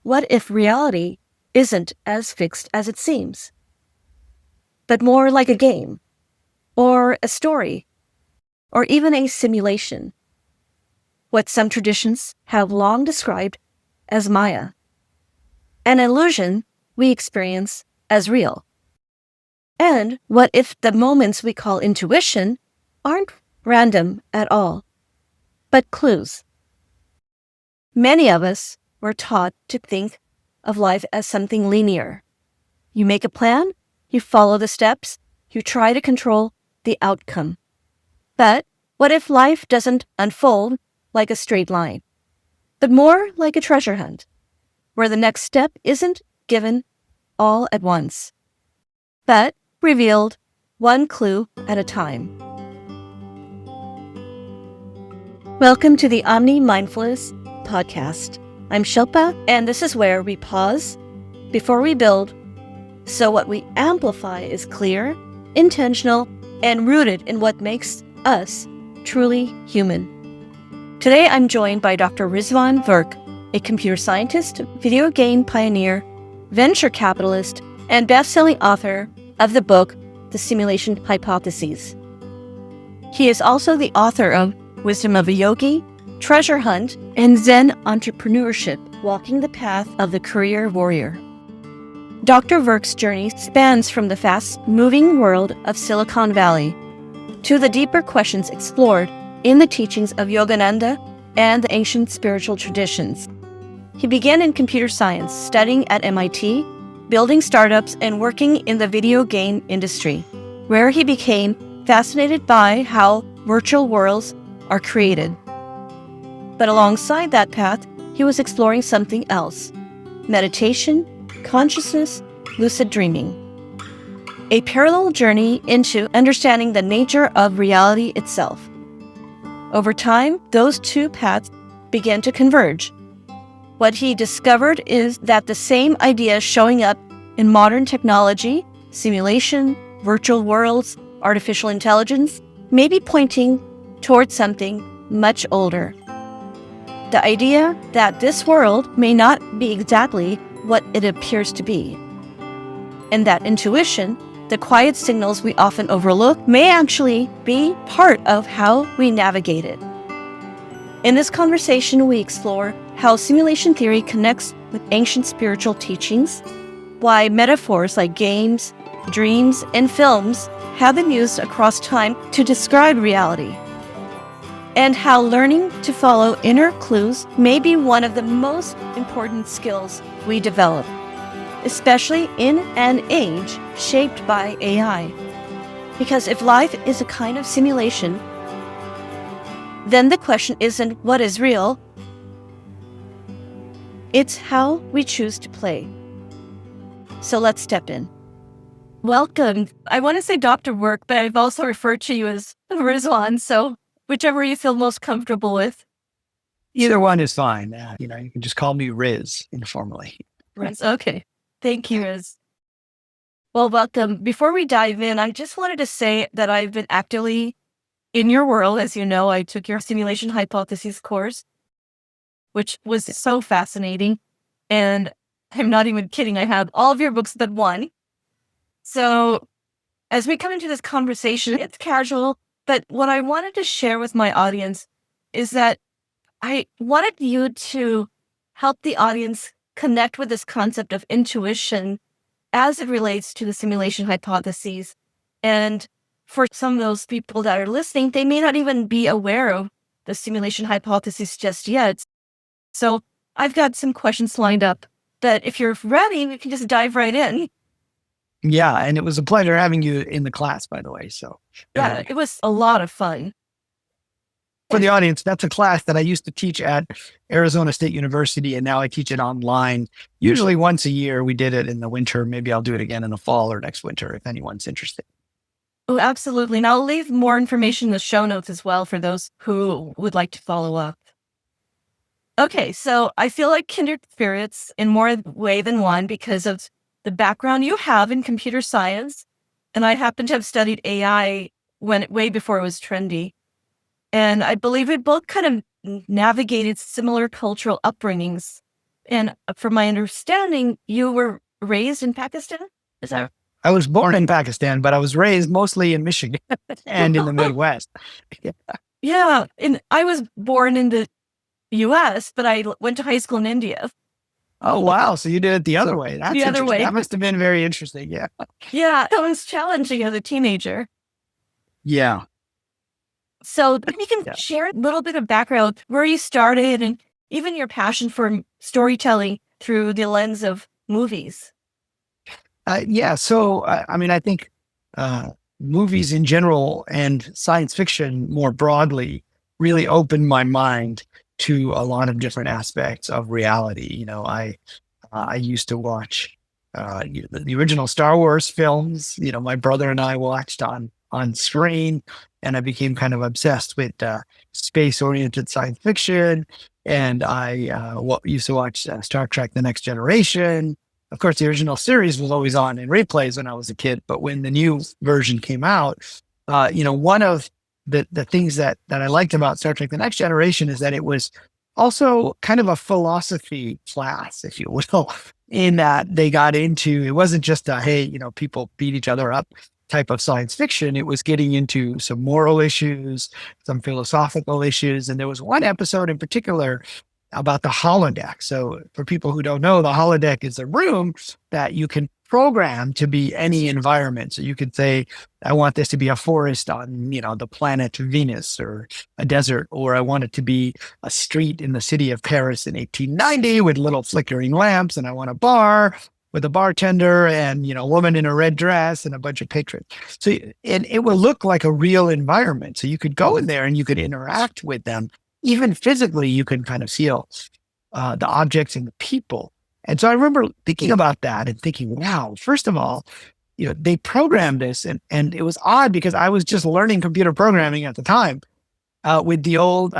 what if reality isn't as fixed as it seems, but more like a game, or a story, or even a simulation, what some traditions have long described as Maya, an illusion we experience as real? And what if the moments we call intuition aren't random at all, but clues? Many of us were taught to think of life as something linear. You make a plan, you follow the steps, you try to control the outcome. But what if life doesn't unfold like a straight line, but more like a treasure hunt, where the next step isn't given all at once, but revealed one clue at a time? Welcome to the Omni Mindfulness Podcast. I'm Shilpa, and this is where we pause before we build, so what we amplify is clear, intentional, and rooted in what makes us truly human. Today I'm joined by Dr. Rizwan Virk, a computer scientist, video game pioneer, venture capitalist, and best-selling author of the book, The Simulation Hypothesis. He is also the author of Wisdom of a Yogi, Treasure Hunt, and Zen Entrepreneurship, Walking the Path of the Career Warrior. Dr. Virk's journey spans from the fast-moving world of Silicon Valley to the deeper questions explored in the teachings of Yogananda and the ancient spiritual traditions. He began in computer science, studying at MIT, building startups, and working in the video game industry, where he became fascinated by how virtual worlds are created. But alongside that path, he was exploring something else: meditation, consciousness, lucid dreaming. A parallel journey into understanding the nature of reality itself. Over time, those two paths began to converge. What he discovered is that the same ideas showing up in modern technology, simulation, virtual worlds, artificial intelligence, may be pointing towards something much older. The idea that this world may not be exactly what it appears to be, and that intuition, the quiet signals we often overlook, may actually be part of how we navigate it. In this conversation, we explore how simulation theory connects with ancient spiritual teachings, why metaphors like games, dreams, and films have been used across time to describe reality, and how learning to follow inner clues may be one of the most important skills we develop, especially in an age shaped by AI. Because if life is a kind of simulation, then the question isn't what is real, it's how we choose to play. So let's step in. Welcome. I want to say Dr. Virk, but I've also referred to you as Rizwan, so whichever you feel most comfortable with. Either one is fine. You can just call me Riz informally. Riz, okay. Thank you, Riz. Well, welcome. Before we dive in, I just wanted to say that I've been actively in your world. As you know, I took your simulation hypothesis course, which was so fascinating. And I'm not even kidding. I have all of your books but one. So as we come into this conversation, it's casual, but what I wanted to share with my audience is that I wanted you to help the audience connect with this concept of intuition as it relates to the simulation hypotheses. And for some of those people that are listening, they may not even be aware of the simulation hypothesis just yet. So I've got some questions lined up, but if you're ready, we can just dive right in. Yeah, and it was a pleasure having you in the class, by the way. So yeah, it was a lot of fun. For the audience, that's a class that I used to teach at Arizona State University, and now I teach it online. Usually once a year. We did it in the winter. Maybe I'll do it again in the fall or next winter if anyone's interested. Oh, absolutely. And I'll leave more information in the show notes as well for those who would like to follow up. Okay, so I feel like kindred spirits in more way than one because of the background you have in computer science. And I happen to have studied AI way before it was trendy. And I believe we both kind of navigated similar cultural upbringings And from my understanding, you were raised in Pakistan? Is that I was born in Pakistan, but I was raised mostly in Michigan and in the Midwest. Yeah. Yeah. And I was born in the US, but I went to high school in India. Oh, wow. So you did it the other way. That's The other interesting. way. That must have been very interesting. Yeah. Yeah. It was challenging as a teenager. Yeah. So maybe you can share a little bit of background where you started and even your passion for storytelling through the lens of movies. Yeah. So, I think movies in general and science fiction more broadly really opened my mind to a lot of different aspects of reality. I used to watch the original Star Wars films. My brother and I watched on screen, and I became kind of obsessed with space-oriented science fiction. And I used to watch Star Trek: The Next Generation. Of course, the original series was always on in replays when I was a kid, but when the new version came out, one of the things that I liked about Star Trek: The Next Generation is that it was also kind of a philosophy class, if you will, in that they got into, it wasn't just a, hey, people beat each other up type of science fiction. It was getting into some moral issues, some philosophical issues. And there was one episode in particular about the holodeck. So for people who don't know, the holodeck is a room that you can program to be any environment. So you could say, I want this to be a forest on, the planet Venus, or a desert, or I want it to be a street in the city of Paris in 1890 with little flickering lamps. And I want a bar with a bartender and, a woman in a red dress and a bunch of patrons. So, and it will look like a real environment. So you could go in there and you could interact with them. Even physically, you can kind of feel the objects and the people. And so I remember thinking about that and thinking, wow, first of all, they programmed this, and it was odd because I was just learning computer programming at the time with the old,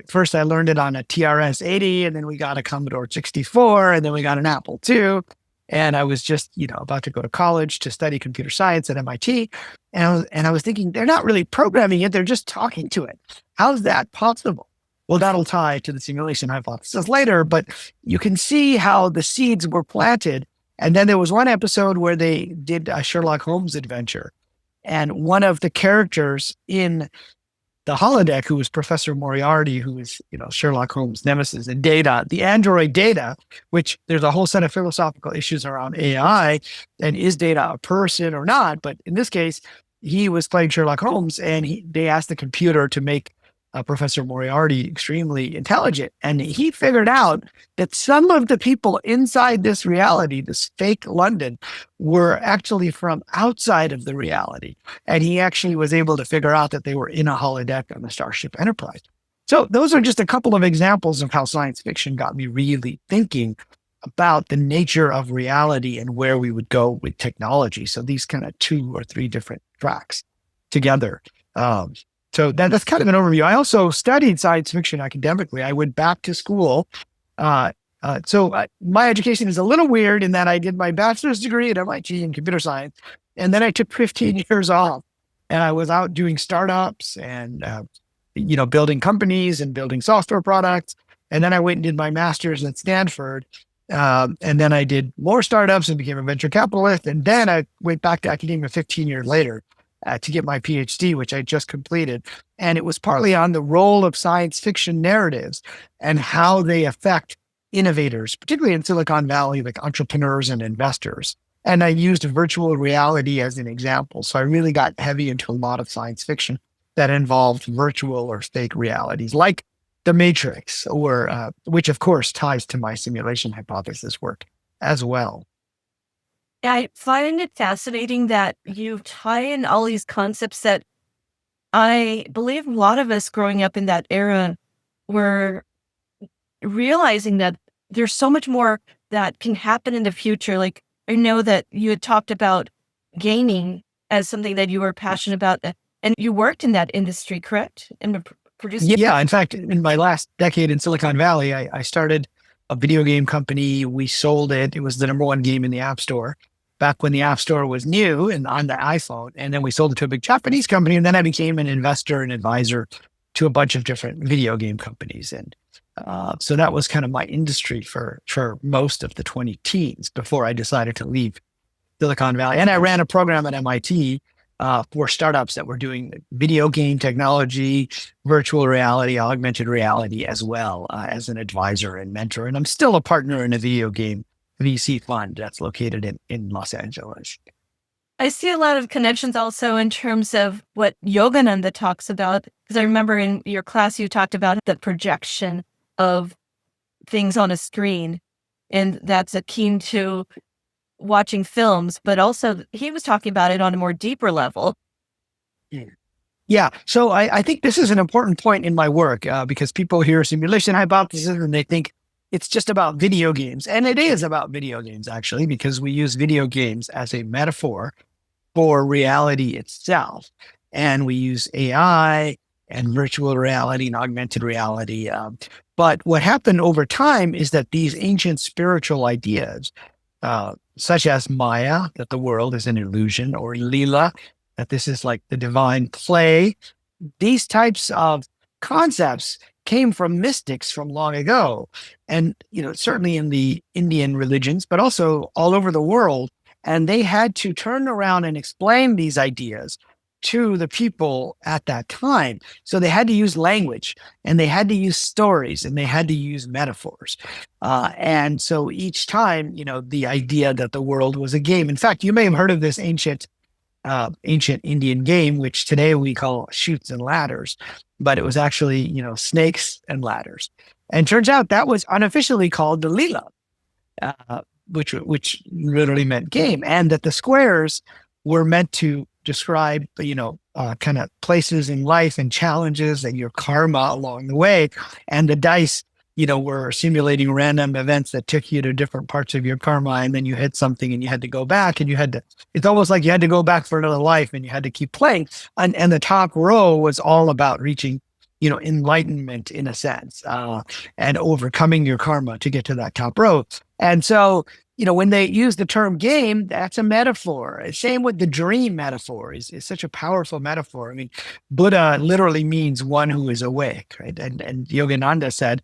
first I learned it on a TRS-80, and then we got a Commodore 64, and then we got an Apple II. And I was just, about to go to college to study computer science at MIT. And I was thinking, they're not really programming it. They're just talking to it. How's that possible? Well, that'll tie to the simulation hypothesis later, but you can see how the seeds were planted. And then there was one episode where they did a Sherlock Holmes adventure. And one of the characters in the holodeck, who was Professor Moriarty, who was, Sherlock Holmes' nemesis, and Data, the android Data, which there's a whole set of philosophical issues around AI, and is Data a person or not? But in this case, he was playing Sherlock Holmes, and they asked the computer to make Professor Moriarty extremely intelligent. And he figured out that some of the people inside this reality, this fake London, were actually from outside of the reality. And he actually was able to figure out that they were in a holodeck on the Starship Enterprise. So those are just a couple of examples of how science fiction got me really thinking about the nature of reality and where we would go with technology. So these kind of 2 or 3 different tracks together. So that's kind of an overview. I also studied science fiction academically. I went back to school. So my education is a little weird in that I did my bachelor's degree at MIT in computer science, and then I took 15 years off, and I was out doing startups and, building companies and building software products. And then I went and did my master's at Stanford. And then I did more startups and became a venture capitalist. And then I went back to academia 15 years later to get my PhD, which I just completed. And it was partly on the role of science fiction narratives and how they affect innovators, particularly in Silicon Valley, like entrepreneurs and investors. And I used virtual reality as an example. So I really got heavy into a lot of science fiction that involved virtual or fake realities, like The Matrix, or which of course ties to my simulation hypothesis work as well. Yeah, I find it fascinating that you tie in all these concepts that I believe a lot of us growing up in that era were realizing that there's so much more that can happen in the future. Like, I know that you had talked about gaming as something that you were passionate about, and you worked in that industry, correct? And produced. Yeah, in fact, in my last decade in Silicon Valley, I started a video game company. We sold it. It was the number 1 game in the App Store back when the App Store was new and on the iPhone. And then we sold it to a big Japanese company. And then I became an investor and advisor to a bunch of different video game companies. And So that was kind of my industry for most of the 20 teens before I decided to leave Silicon Valley. And I ran a program at MIT for startups that were doing video game technology, virtual reality, augmented reality as well, as an advisor and mentor. And I'm still a partner in a video game VC fund that's located in Los Angeles. I see a lot of connections also in terms of what Yogananda talks about, because I remember in your class you talked about the projection of things on a screen, and that's akin to watching films, but also he was talking about it on a more deeper level. Yeah. So I think this is an important point in my work because people hear simulation hypothesis and they think it's just about video games. And it is about video games, actually, because we use video games as a metaphor for reality itself. And we use AI and virtual reality and augmented reality. But what happened over time is that these ancient spiritual ideas, such as Maya, that the world is an illusion, or Lila, that this is like the divine play, these types of concepts came from mystics from long ago. And, certainly in the Indian religions, but also all over the world. And they had to turn around and explain these ideas to the people at that time. So they had to use language, and they had to use stories, and they had to use metaphors. And so each time, the idea that the world was a game. In fact, you may have heard of this ancient Indian game, which today we call Chutes and Ladders, but it was actually, snakes and ladders. And turns out that was unofficially called the Leela, which literally meant game, and that the squares were meant to describe, kind of places in life and challenges and your karma along the way. And the dice, were simulating random events that took you to different parts of your karma. And then you hit something and you had to go back, and it's almost like you had to go back for another life and you had to keep playing. And the top row was all about reaching, enlightenment in a sense, and overcoming your karma to get to that top row. And so, when they use the term game, that's a metaphor. Same with the dream metaphor is such a powerful metaphor. I mean, Buddha literally means one who is awake, right? And Yogananda said,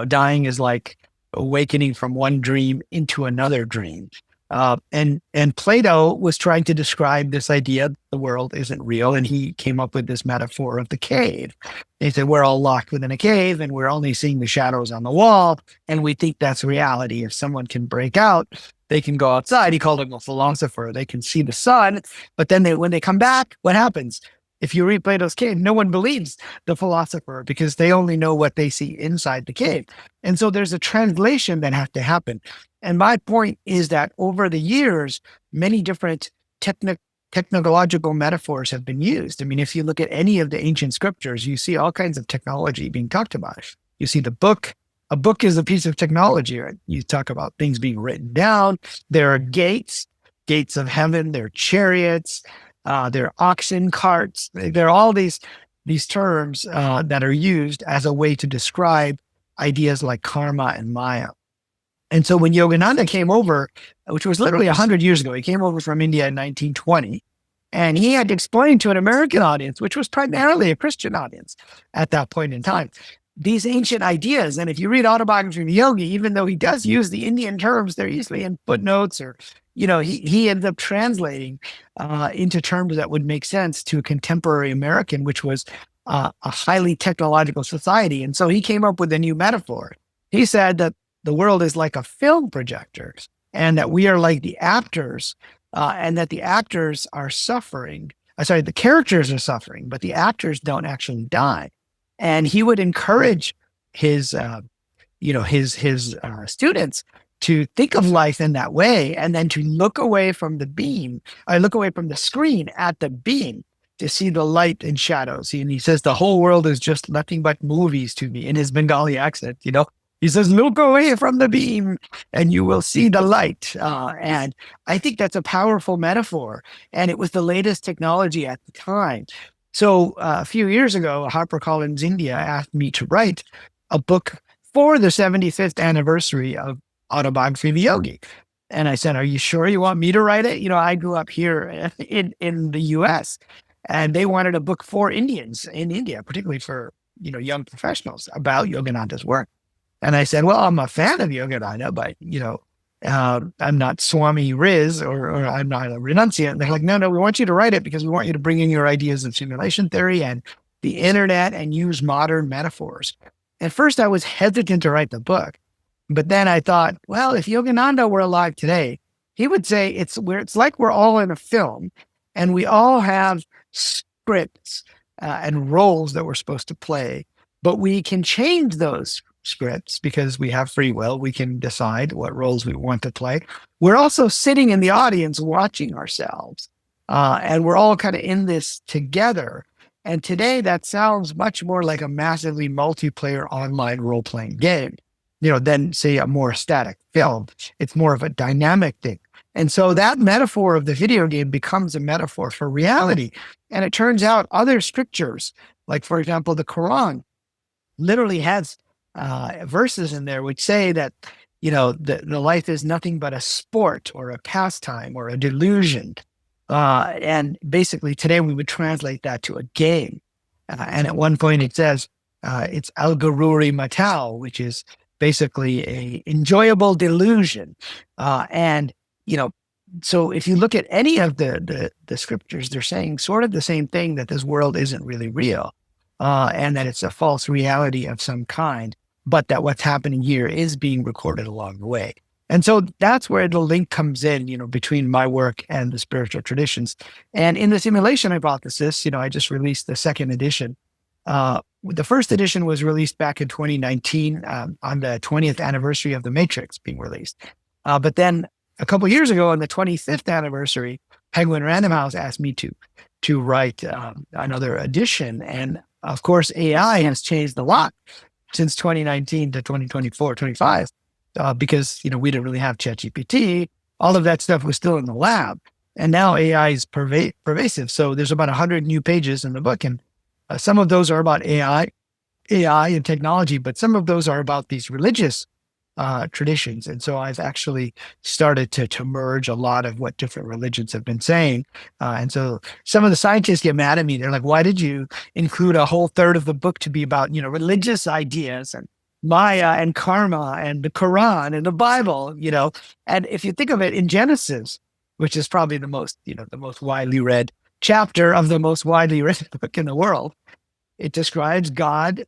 dying is like awakening from one dream into another dream. And Plato was trying to describe this idea that the world isn't real, and he came up with this metaphor of the cave. He said, we're all locked within a cave, and we're only seeing the shadows on the wall, and we think that's reality. If someone can break out, they can go outside. He called him a philosopher. They can see the sun, but then when they come back, what happens? If you read Plato's cave, no one believes the philosopher because they only know what they see inside the cave. And so there's a translation that has to happen. And my point is that over the years, many different technological metaphors have been used. I mean, if you look at any of the ancient scriptures, you see all kinds of technology being talked about. You see the book. A book is a piece of technology, right? You talk about things being written down. There are gates of heaven. There are chariots. There are oxen carts. There are all these terms that are used as a way to describe ideas like karma and Maya. And so when Yogananda came over, which was literally 100 years ago, he came over from India in 1920, and he had to explain to an American audience, which was primarily a Christian audience at that point in time, these ancient ideas. And if you read Autobiography of Yogi, even though he does use the Indian terms, they're usually in footnotes, or, he ended up translating into terms that would make sense to a contemporary American, which was a highly technological society. And so he came up with a new metaphor. He said that the world is like a film projector, and that we are like the actors, and that the actors are suffering. The characters are suffering, but the actors don't actually die. And he would encourage his students to think of life in that way, and then to look away from the screen at the beam to see the light and shadows. And he says, the whole world is just nothing but movies to me, in his Bengali accent, He says, look away from the beam and you will see the light. And I think that's a powerful metaphor. And it was the latest technology at the time. So a few years ago, HarperCollins India asked me to write a book for the 75th anniversary of Autobiography of Yogi. And I said, are you sure you want me to write it? I grew up here in the US, and they wanted a book for Indians in India, particularly for, young professionals, about Yogananda's work. And I said, well, I'm a fan of Yogananda, but, I'm not Swami Riz or I'm not a renunciant. And they're like, no, we want you to write it because we want you to bring in your ideas of simulation theory and the internet and use modern metaphors. At first, I was hesitant to write the book. But then I thought, well, if Yogananda were alive today, he would say it's like we're all in a film and we all have scripts and roles that we're supposed to play, but we can change those scripts because we have free will. We can decide what roles we want to play. We're also sitting in the audience watching ourselves, and we're all kind of in this together. And today that sounds much more like a massively multiplayer online role-playing game, than say a more static film. It's more of a dynamic thing. And so that metaphor of the video game becomes a metaphor for reality. And it turns out other scriptures, like for example, the Quran, literally has verses in there which say that, the life is nothing but a sport or a pastime or a delusion. And basically today we would translate that to a game. And at one point it says, it's al-gururi matao, which is basically a enjoyable delusion. So if you look at any of the scriptures, they're saying sort of the same thing, that this world isn't really real, and that it's a false reality of some kind, but that what's happening here is being recorded along the way. And so that's where the link comes in, between my work and the spiritual traditions. And in the simulation hypothesis, I just released the second edition. The first edition was released back in 2019 on the 20th anniversary of The Matrix being released. But then a couple of years ago, on the 25th anniversary, Penguin Random House asked me to write another edition. And of course, AI has changed a lot since 2019 to 2024, 25, because we didn't really have ChatGPT. All of that stuff was still in the lab. And now AI is pervasive. So there's about 100 new pages in the book. And some of those are about AI and technology, but some of those are about these religious traditions. And so I've actually started to merge a lot of what different religions have been saying. And so some of the scientists get mad at me. They're like, why did you include a whole third of the book to be about, religious ideas and Maya and karma and the Quran and the Bible, And if you think of it, in Genesis, which is probably the most widely read chapter of the most widely read book in the world, it describes God,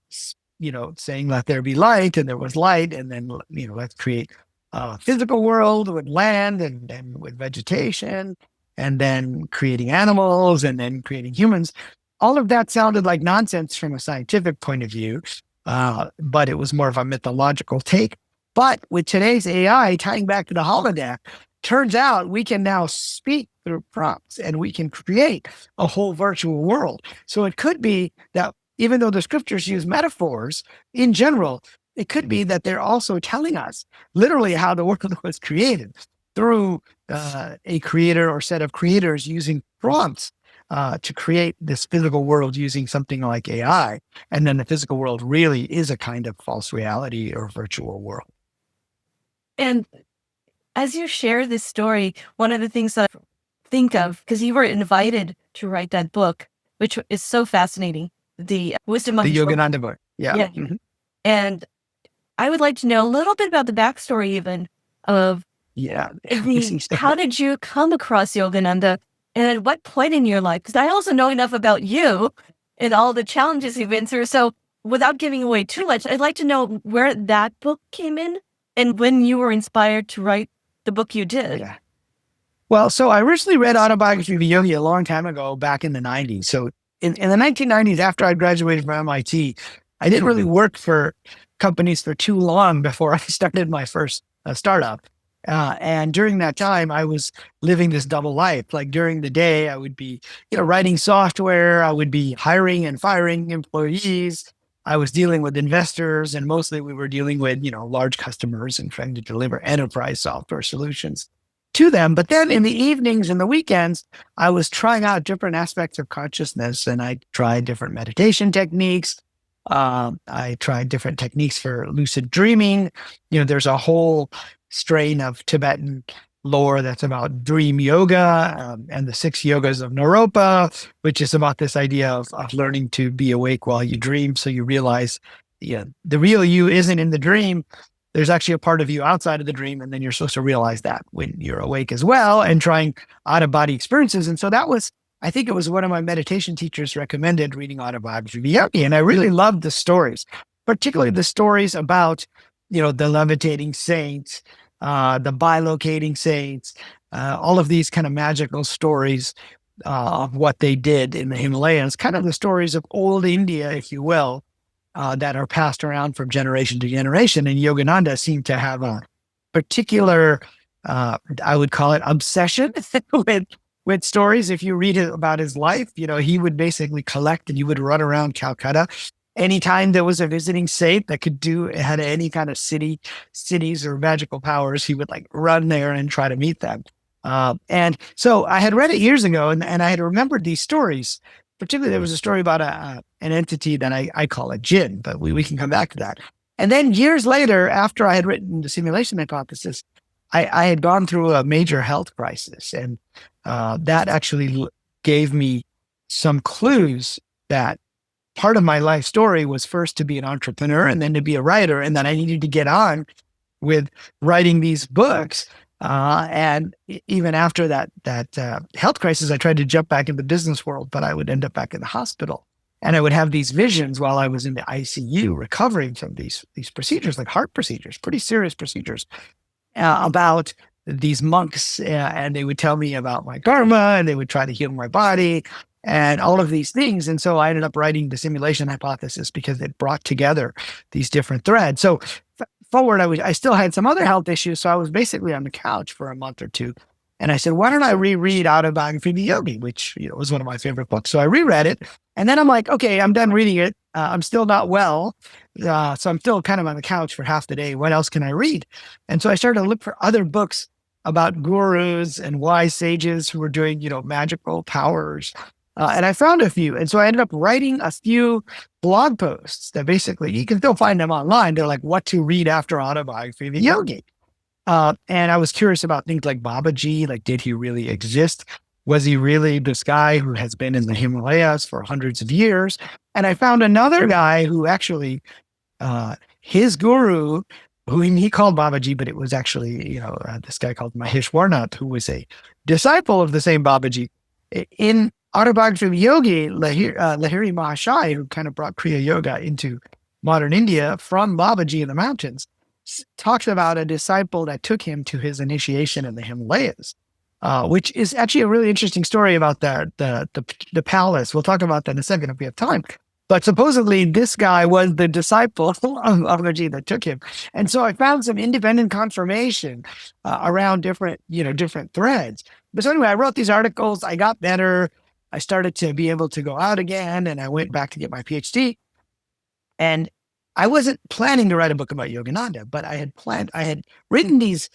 saying, let there be light, and there was light. And then, let's create a physical world with land and with vegetation, and then creating animals, and then creating humans. All of that sounded like nonsense from a scientific point of view, but it was more of a mythological take. But with today's AI, tying back to the holodeck, turns out we can now speak through prompts and we can create a whole virtual world. So it could be that even though the scriptures use metaphors in general, it could be that they're also telling us literally how the world was created through a creator or set of creators using prompts to create this physical world using something like AI. And then the physical world really is a kind of false reality or virtual world. And as you share this story, one of the things that I think of, because you were invited to write that book, which is so fascinating, the Wisdom of the Yogananda book. Yeah. Mm-hmm. And I would like to know a little bit about the backstory even of how did you come across Yogananda, and at what point in your life? Because I also know enough about you and all the challenges you've been through. So without giving away too much, I'd like to know where that book came in and when you were inspired to write the book you did. Yeah. Well, so I originally read Autobiography of Yogi a long time ago, back in the 90s. So in the 1990s, after I graduated from MIT, I didn't really work for companies for too long before I started my first startup. And during that time, I was living this double life. Like during the day, I would be, writing software. I would be hiring and firing employees. I was dealing with investors, and mostly we were dealing with, large customers and trying to deliver enterprise software solutions to them. But then in the evenings and the weekends, I was trying out different aspects of consciousness, and I tried different meditation techniques. I tried different techniques for lucid dreaming. There's a whole strain of Tibetan lore that's about dream yoga and the 6 yogas of Naropa, which is about this idea of learning to be awake while you dream. So you realize, the real you isn't in the dream. There's actually a part of you outside of the dream. And then you're supposed to realize that when you're awake as well and trying out of body experiences. And so I think it was one of my meditation teachers recommended reading Autobiography of Yogi. And I really loved the stories, particularly the stories about, the levitating saints, the bilocating saints, all of these kind of magical stories of what they did in the Himalayas, kind of the stories of old India, if you will, that are passed around from generation to generation. And Yogananda seemed to have a particular, I would call it obsession with stories. If you read about his life, he would basically collect and he would run around Calcutta. Anytime there was a visiting saint that had any kind of cities or magical powers, he would like run there and try to meet them. And so I had read it years ago and I had remembered these stories. Particularly, there was a story about an entity that I call a jinn, but we can come back to that. And then years later, after I had written the simulation hypothesis, I had gone through a major health crisis. And that actually gave me some clues that part of my life story was first to be an entrepreneur and then to be a writer, and that I needed to get on with writing these books. And even after that health crisis, I tried to jump back in the business world, but I would end up back in the hospital. And I would have these visions while I was in the ICU recovering from these procedures, like heart procedures, pretty serious procedures, about these monks. And they would tell me about my karma and they would try to heal my body and all of these things. And so I ended up writing the simulation hypothesis because it brought together these different threads. So forward, I still had some other health issues. So I was basically on the couch for a month or two. And I said, why don't I reread Autobiography of Yogi, which was one of my favorite books. So I reread it. And then I'm like, okay, I'm done reading it. I'm still not well. So I'm still kind of on the couch for half the day. What else can I read? And so I started to look for other books about gurus and wise sages who were doing, magical powers. And I found a few. And so I ended up writing a few blog posts that basically, you can still find them online. They're like what to read after Autobiography of Yogi. And I was curious about things like Babaji, like, did he really exist? Was he really this guy who has been in the Himalayas for hundreds of years? And I found another guy who actually, his guru, who he called Babaji, but it was actually, this guy called Maheshwarnath, who was a disciple of the same Babaji. In Autobiography of Yogi, Lahiri Mahashai, who kind of brought Kriya Yoga into modern India from Babaji in the mountains, talks about a disciple that took him to his initiation in the Himalayas, which is actually a really interesting story about the palace. We'll talk about that in a second if we have time. But supposedly this guy was the disciple of Babaji that took him. And so I found some independent confirmation around different threads. But so anyway, I wrote these articles. I got better. I started to be able to go out again, and I went back to get my PhD. And I wasn't planning to write a book about Yogananda, but I had written these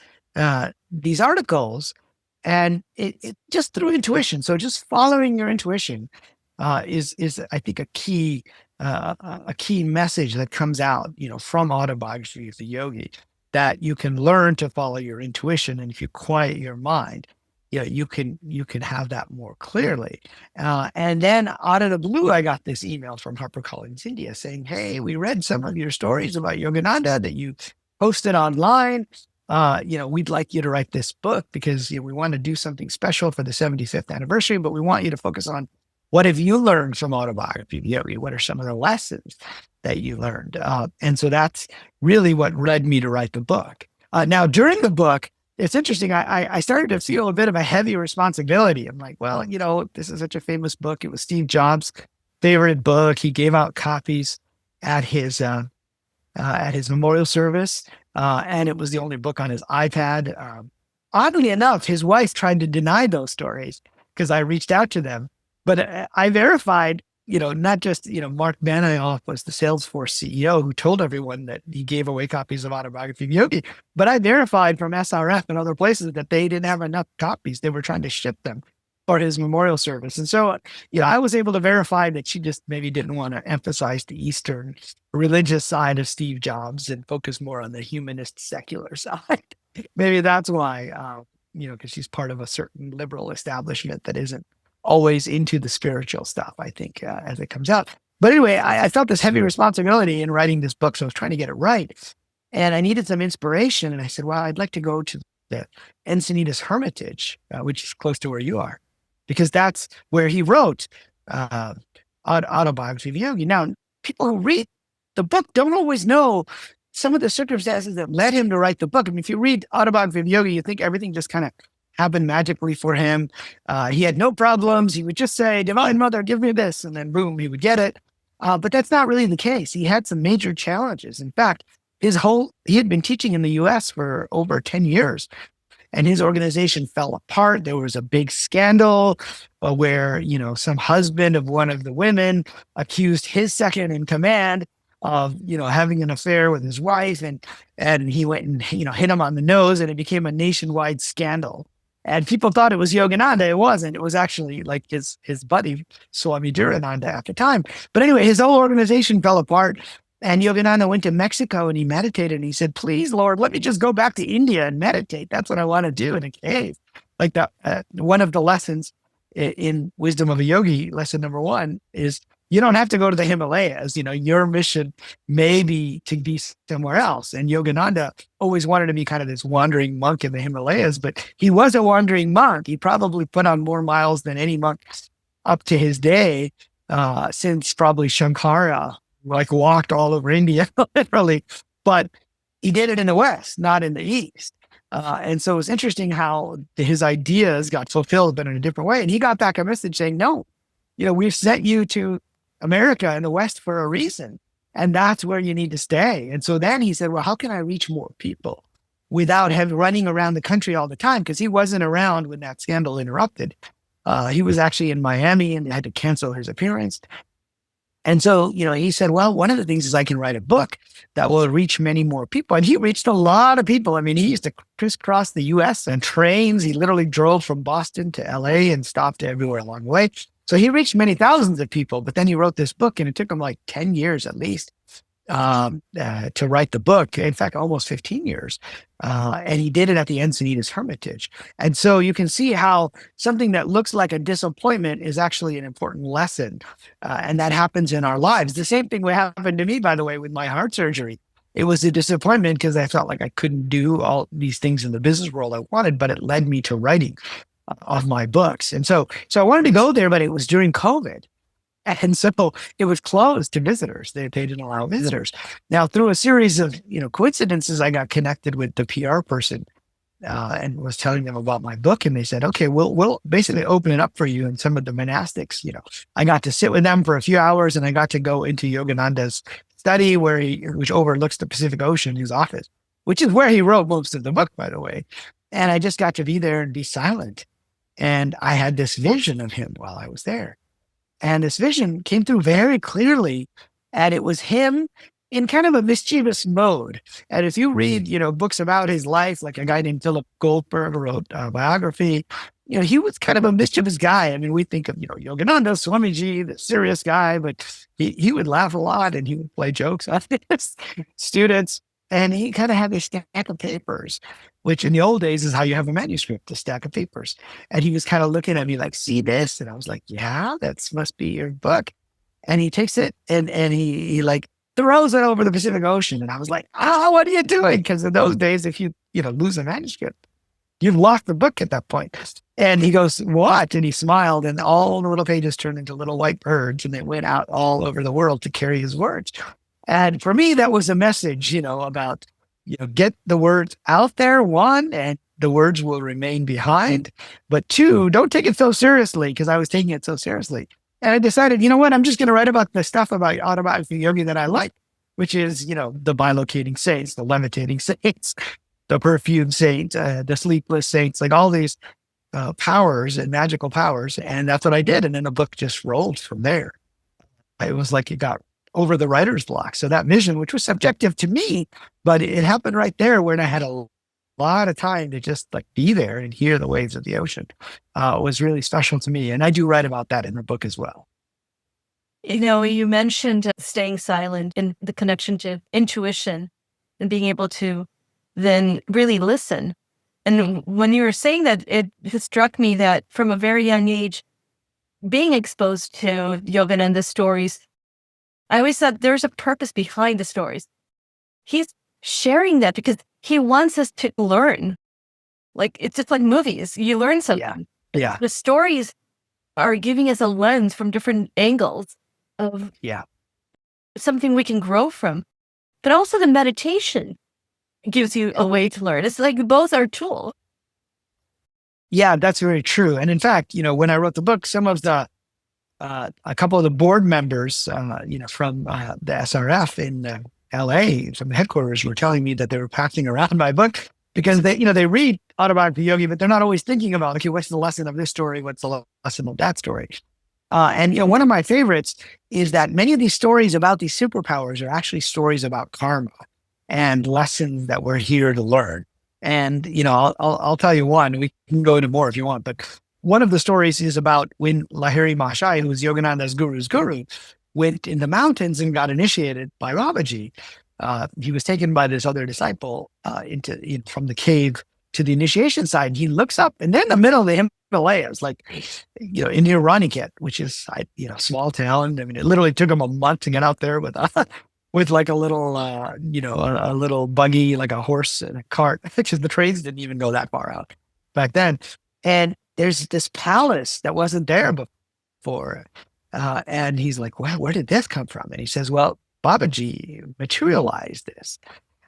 articles, and it just through intuition. So just following your intuition is I think a key message that comes out, from Autobiography of the Yogi, that you can learn to follow your intuition, and if you quiet your mind, you can have that more clearly. And then out of the blue, I got this email from HarperCollins India saying, hey, we read some of your stories about Yogananda that you posted online. We'd like you to write this book because we want to do something special for the 75th anniversary, but we want you to focus on what have you learned from Autobiography of Yogi? What are some of the lessons that you learned? And so that's really what led me to write the book. Now, during the book, it's interesting. I started to feel a bit of a heavy responsibility. I'm like, well, this is such a famous book. It was Steve Jobs' favorite book. He gave out copies at his memorial service, and it was the only book on his iPad. Oddly enough, his wife tried to deny those stories because I reached out to them, but I verified. Not just, Mark Benioff was the Salesforce CEO who told everyone that he gave away copies of Autobiography of Yogi, but I verified from SRF and other places that they didn't have enough copies. They were trying to ship them for his memorial service. And so, I was able to verify that she just maybe didn't want to emphasize the Eastern religious side of Steve Jobs and focus more on the humanist secular side. Maybe that's why, because she's part of a certain liberal establishment that isn't always into the spiritual stuff, I think, as it comes out. But anyway, I felt this heavy responsibility in writing this book. So I was trying to get it right. And I needed some inspiration. And I said, well, I'd like to go to the Encinitas Hermitage, which is close to where you are, because that's where he wrote Autobiography of Yogi. Now, people who read the book don't always know some of the circumstances that led him to write the book. I mean, if you read Autobiography of Yogi, you think everything just kind of happened magically for him. He had no problems. He would just say, Divine Mother, give me this. And then boom, he would get it. But that's not really the case. He had some major challenges. In fact, he had been teaching in the US for over 10 years. And his organization fell apart. There was a big scandal where, some husband of one of the women accused his second in command of, having an affair with his wife. And he went and, hit him on the nose, and it became a nationwide scandal. And people thought it was Yogananda. It wasn't. It was actually like his buddy, Swami Dhirananda at the time. But anyway, his whole organization fell apart. And Yogananda went to Mexico and he meditated, and he said, please, Lord, let me just go back to India and meditate. That's what I want to do in a cave. Like one of the lessons in Wisdom of a Yogi, lesson number 1 is you don't have to go to the Himalayas. Your mission may be to be somewhere else. And Yogananda always wanted to be kind of this wandering monk in the Himalayas, but he was a wandering monk. He probably put on more miles than any monk up to his day, since probably Shankara walked all over India, literally, but he did it in the West, not in the East. And so it was interesting how his ideas got fulfilled, but in a different way. And he got back a message saying, no, we've sent you to America and the West for a reason, and that's where you need to stay. And so then he said, well, how can I reach more people without running around the country all the time? Because he wasn't around when that scandal interrupted. He was actually in Miami and they had to cancel his appearance. And so, he said, well, one of the things is I can write a book that will reach many more people. And he reached a lot of people. I mean, he used to crisscross the US on trains. He literally drove from Boston to LA and stopped everywhere along the way. So he reached many thousands of people, but then he wrote this book, and it took him like 10 years at least to write the book. In fact, almost 15 years. And he did it at the Encinitas Hermitage. And so you can see how something that looks like a disappointment is actually an important lesson. And that happens in our lives. The same thing happened to me, by the way, with my heart surgery. It was a disappointment because I felt like I couldn't do all these things in the business world I wanted, but it led me to writing of my books. And so I wanted to go there, but it was during COVID. And so it was closed to visitors. They didn't allow visitors. Now, through a series of coincidences, I got connected with the PR person and was telling them about my book. And they said, okay, we'll basically open it up for you. And some of the monastics, I got to sit with them for a few hours, and I got to go into Yogananda's study which overlooks the Pacific Ocean, his office, which is where he wrote most of the book, by the way. And I just got to be there and be silent. And I had this vision of him while I was there. And this vision came through very clearly, and it was him in kind of a mischievous mode. And if you read, books about his life, like a guy named Philip Goldberg wrote a biography, he was kind of a mischievous guy. I mean, we think of, Yogananda, Swamiji, the serious guy, but he would laugh a lot and he would play jokes on his students. And he kind of had this stack of papers, which in the old days is how you have a manuscript, a stack of papers. And he was kind of looking at me like, see this? And I was like, yeah, that must be your book. And he takes it and he throws it over the Pacific Ocean. And I was like, what are you doing? Because in those days, if you lose a manuscript, you've lost the book at that point. And he goes, what? And he smiled, and all the little pages turned into little white birds, and they went out all over the world to carry his words. And for me, that was a message, about, get the words out there, one, and the words will remain behind. But two, don't take it so seriously, because I was taking it so seriously. And I decided, you know what, I'm just going to write about the stuff about Autobiography of Yogi that I like, which is, the bilocating saints, the levitating saints, the perfumed saints, the sleepless saints, like all these powers and magical powers. And that's what I did. And then the book just rolled from there. It was like it got over the writer's block. So that vision, which was subjective to me, but it happened right there when I had a lot of time to just be there and hear the waves of the ocean, was really special to me. And I do write about that in the book as well. You mentioned staying silent and the connection to intuition and being able to then really listen. And when you were saying that, it struck me that from a very young age, being exposed to Yogananda stories I always thought there's a purpose behind the stories. He's sharing that because he wants us to learn. Like, it's just like movies. You learn something. Yeah. The stories are giving us a lens from different angles of something we can grow from. But also the meditation gives you a way to learn. It's like both are tools. Yeah, that's very true. And in fact, when I wrote the book, some of the a couple of the board members, from the SRF in LA, from the headquarters, were telling me that they were passing around my book because they read Autobiography of Yogi, but they're not always thinking about, okay, what's the lesson of this story? What's the lesson of that story? And one of my favorites is that many of these stories about these superpowers are actually stories about karma and lessons that we're here to learn. And I'll tell you one. We can go into more if you want, but one of the stories is about when Lahiri Mahashaya, who was Yogananda's guru's guru, went in the mountains and got initiated by Babaji. He was taken by this other disciple from the cave to the initiation side. He looks up, and they're in the middle of the Himalayas, like in Iraniket, which is small town. I mean, it literally took him a month to get out there with like a little a little buggy, like a horse and a cart, because the trains didn't even go that far out back then. And there's this palace that wasn't there before. And he's like, well, where did this come from? And he says, well, Babaji materialized this.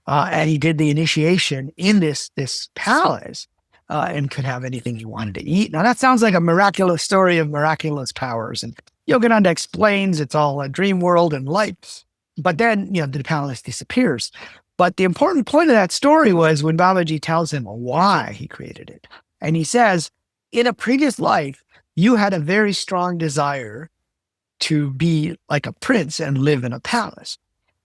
And he did the initiation in this palace and could have anything he wanted to eat. Now, that sounds like a miraculous story of miraculous powers. And Yogananda explains it's all a dream world and light. But then, the palace disappears. But the important point of that story was when Babaji tells him why he created it. And he says, in a previous life, you had a very strong desire to be like a prince and live in a palace.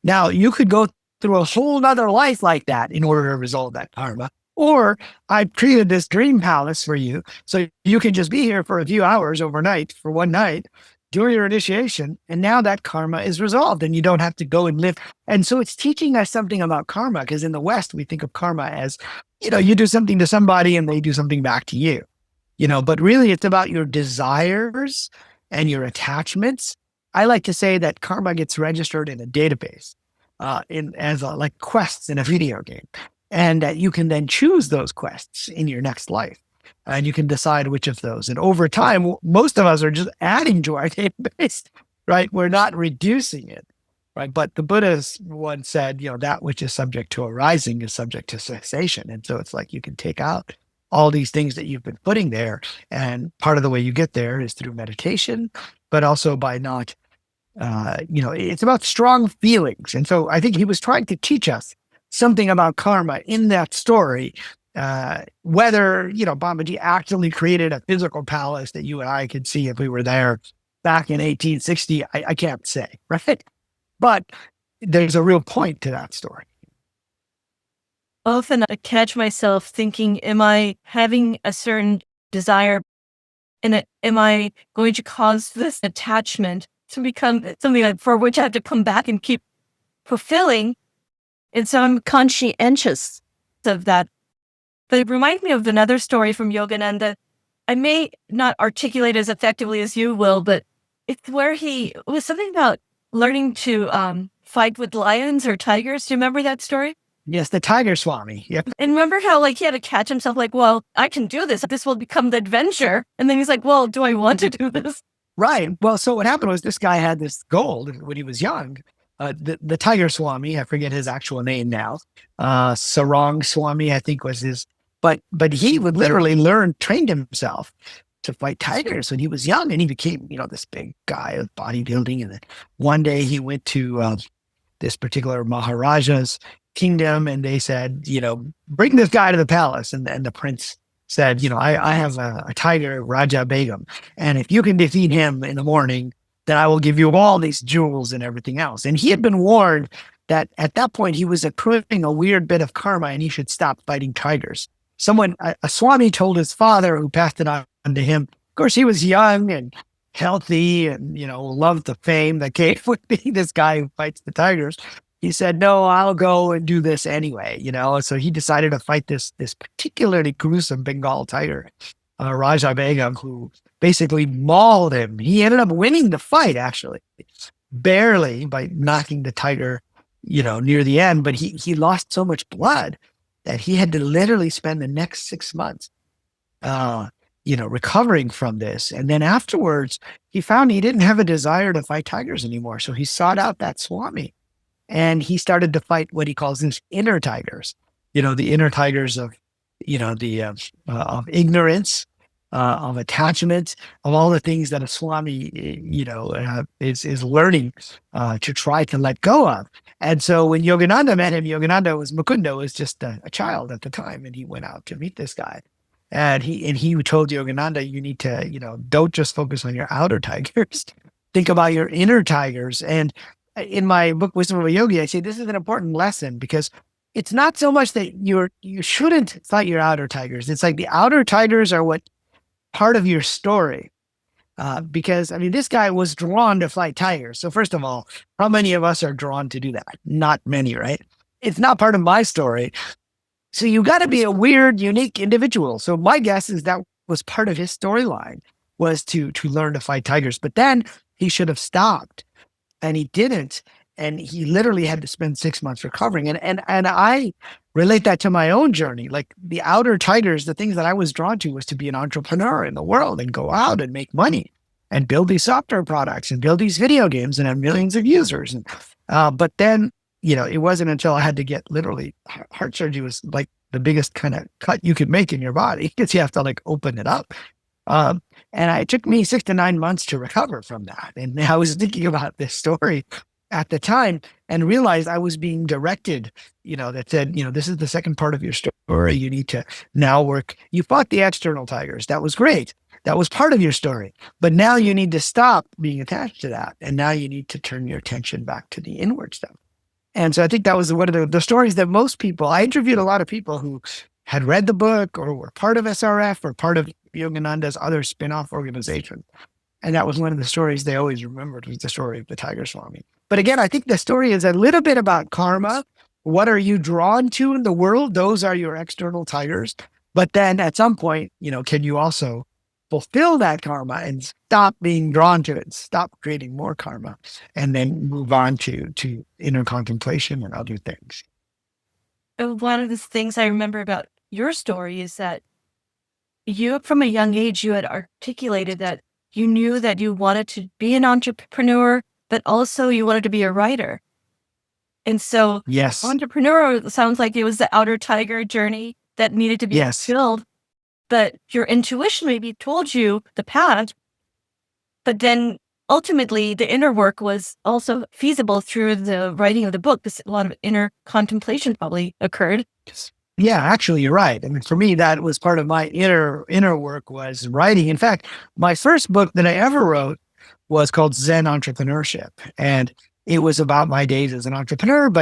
Now, you could go through a whole nother life like that in order to resolve that karma. Or I created this dream palace for you, so you can just be here for a few hours overnight for one night, do your initiation, and now that karma is resolved and you don't have to go and live. And so it's teaching us something about karma, because in the West, we think of karma as, you do something to somebody and they do something back to you. But really it's about your desires and your attachments. I like to say that karma gets registered in a database, as like quests in a video game, and that you can then choose those quests in your next life, and you can decide which of those. And over time, most of us are just adding to our database, right? We're not reducing it, right? But the Buddha's once said, that which is subject to arising is subject to cessation. And so it's like you can take out all these things that you've been putting there. And part of the way you get there is through meditation, but also by not, it's about strong feelings. And so I think he was trying to teach us something about karma in that story. Whether, Babaji actually created a physical palace that you and I could see if we were there back in 1860, I can't say, right? But there's a real point to that story. Often I catch myself thinking, am I having a certain desire, and am I going to cause this attachment to become something for which I have to come back and keep fulfilling? And so I'm conscientious of that. But it reminds me of another story from Yogananda. I may not articulate as effectively as you will, but it's where it was something about learning to fight with lions or tigers. Do you remember that story? Yes, the Tiger Swami. Yep. And remember how he had to catch himself well, I can do this. This will become the adventure. And then he's like, well, do I want to do this? Right. Well, so what happened was this guy had this goal when he was young. The Tiger Swami, I forget his actual name now. Sarang Swami, I think was his. But he would literally trained himself to fight tigers when he was young. And he became, this big guy of bodybuilding. And then one day he went to this particular Maharaja's kingdom, and they said, bring this guy to the palace. And the prince said, I have a tiger, Raja Begum, and if you can defeat him in the morning, then I will give you all these jewels and everything else. And he had been warned that at that point he was accruing a weird bit of karma and he should stop fighting tigers. A Swami told his father, who passed it on to him. Of course, he was young and healthy and, loved the fame that came with being this guy who fights the tigers. He said, no, I'll go and do this anyway, So he decided to fight this particularly gruesome Bengal tiger, Raja Begum, who basically mauled him. He ended up winning the fight, actually. barely by knocking the tiger, near the end, but he lost so much blood that he had to literally spend the next 6 months, uh, recovering from this. And then afterwards, he found he didn't have a desire to fight tigers anymore. So he sought out that Swami and he started to fight what he calls his inner tigers, the inner tigers of, of ignorance, of attachment, of all the things that a Swami, is learning to try to let go of. And so when Yogananda met him, Mukunda was just a child at the time, and he went out to meet this guy. And he told Yogananda, you need to, don't just focus on your outer tigers, think about your inner tigers. And in my book, Wisdom of a Yogi, I say this is an important lesson because it's not so much that you shouldn't fight your outer tigers. It's like the outer tigers are what part of your story. Because I mean, this guy was drawn to fight tigers. So first of all, how many of us are drawn to do that? Not many, right? It's not part of my story. So you got to be a weird, unique individual. So my guess is that was part of his storyline, was to learn to fight tigers. But then he should have stopped, and he didn't. And he literally had to spend 6 months recovering. And I relate that to my own journey. Like the outer tigers, the things that I was drawn to was to be an entrepreneur in the world and go out and make money and build these software products and build these video games and have millions of users. And but then, it wasn't until I had to get literally heart surgery was like the biggest kind of cut you could make in your body because you have to like open it up. And it took me 6 to 9 months to recover from that. And I was thinking about this story at the time and realized I was being directed, that said, this is the second part of your story. You need to now work. You fought the external tigers. That was great. That was part of your story. But now you need to stop being attached to that. And now you need to turn your attention back to the inward stuff. And so I think that was one of the stories that most people, I interviewed a lot of people who had read the book or were part of SRF or part of Yogananda's other spin-off organization. And that was one of the stories they always remembered, was the story of the tiger Swami. But again, I think the story is a little bit about karma. What are you drawn to in the world? Those are your external tigers. But then at some point, can you also fulfill that karma and stop being drawn to it, stop creating more karma, and then move on to inner contemplation and other things. One of the things I remember about your story is that you, from a young age, you had articulated that you knew that you wanted to be an entrepreneur, but also you wanted to be a writer. And so yes, entrepreneur sounds like it was the outer tiger journey that needed to be fulfilled. But your intuition maybe told you the path, but then ultimately the inner work was also feasible through the writing of the book. A lot of inner contemplation probably occurred. Yeah, actually, you're right. I mean, for me, that was part of my inner work was writing. In fact, my first book that I ever wrote was called Zen Entrepreneurship. And it was about my days as an entrepreneur,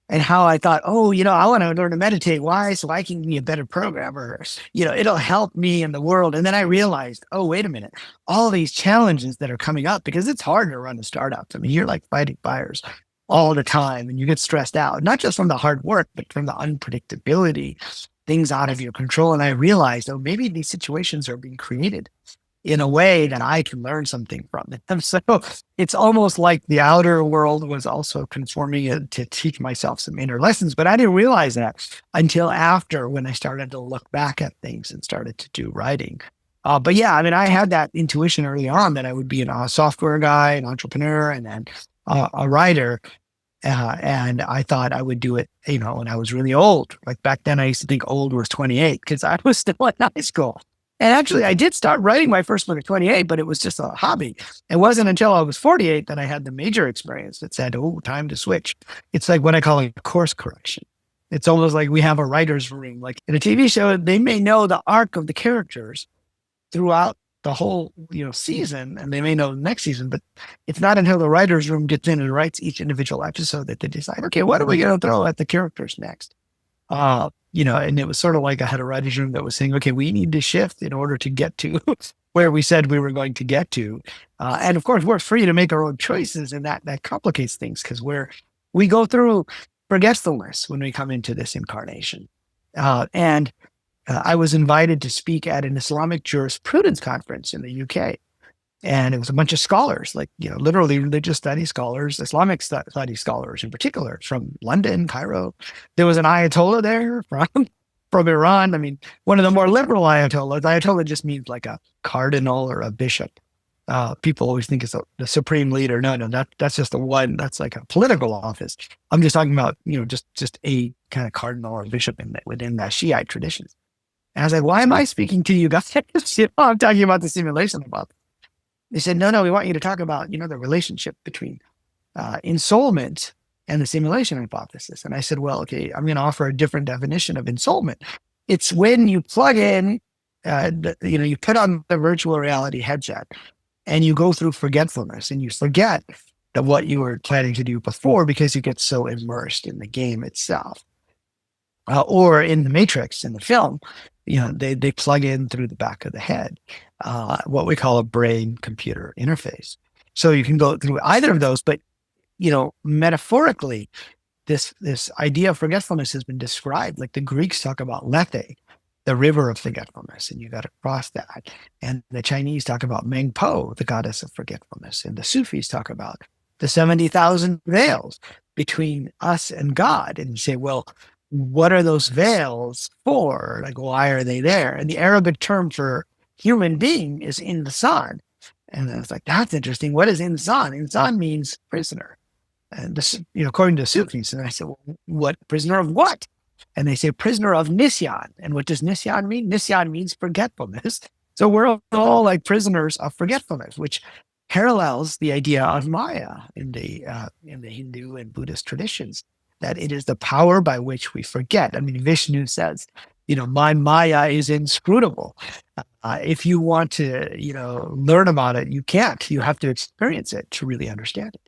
and how I thought, I want to learn to meditate. Why? So I can be a better programmer. It'll help me in the world. And then I realized, wait a minute, all these challenges that are coming up, because it's hard to run a startup. I mean, you're like fighting fires all the time and you get stressed out, not just from the hard work, but from the unpredictability, things out of your control. And I realized, maybe these situations are being created in a way that I can learn something from them. So it's almost like the outer world was also conforming it to teach myself some inner lessons. But I didn't realize that until after, when I started to look back at things and started to do writing. But yeah, I mean, I had that intuition early on that I would be a software guy, an entrepreneur, and then a writer. And I thought I would do it, when I was really old. Like back then, I used to think old was 28 because I was still in high school. And actually, I did start writing my first book at 28, but it was just a hobby. It wasn't until I was 48 that I had the major experience that said, time to switch. It's like what I call a course correction. It's almost like we have a writer's room. Like in a TV show, they may know the arc of the characters throughout the whole, season, and they may know the next season, but it's not until the writer's room gets in and writes each individual episode that they decide, okay, what are we going to throw at the characters next? And it was sort of like I had a writer's room that was saying, okay, we need to shift in order to get to where we said we were going to get to. And of course, we're free to make our own choices, and that complicates things because we go through forgetfulness when we come into this incarnation. And I was invited to speak at an Islamic jurisprudence conference in the UK. And it was a bunch of scholars, like, literally religious study scholars, Islamic study scholars in particular, from London, Cairo. There was an Ayatollah there from Iran. I mean, one of the more liberal Ayatollahs. Ayatollah just means like a cardinal or a bishop. People always think it's the supreme leader. No, that's just the one. That's like a political office. I'm just talking about, just a kind of cardinal or bishop within that Shiite traditions. And I was like, why am I speaking to you guys? I'm talking about the simulation about. They said, no, we want you to talk about, the relationship between ensoulment and the simulation hypothesis. And I said, well, okay, I'm going to offer a different definition of ensoulment. It's when you plug in, you put on the virtual reality headset and you go through forgetfulness and you forget that what you were planning to do before because you get so immersed in the game itself. Or in the Matrix, in the film, they plug in through the back of the head, what we call a brain-computer interface. So you can go through either of those, but, metaphorically, this idea of forgetfulness has been described. Like the Greeks talk about Lethe, the river of forgetfulness, and you got to cross that. And the Chinese talk about Mengpo, the goddess of forgetfulness. And the Sufis talk about the 70,000 veils between us and God. And you say, well, what are those veils for? Like, why are they there? And the Arabic term for human being is insan. And I was like, that's interesting. What is insan? Insan means prisoner. And this, according to Sufis. And I said, well, what prisoner of what? And they say prisoner of Nisyan. And what does Nisyan mean? Nisyan means forgetfulness. So we're all like prisoners of forgetfulness, which parallels the idea of Maya in the Hindu and Buddhist traditions. That it is the power by which we forget. I mean, Vishnu says, my Maya is inscrutable. If you want to, learn about it, you can't. You have to experience it to really understand it.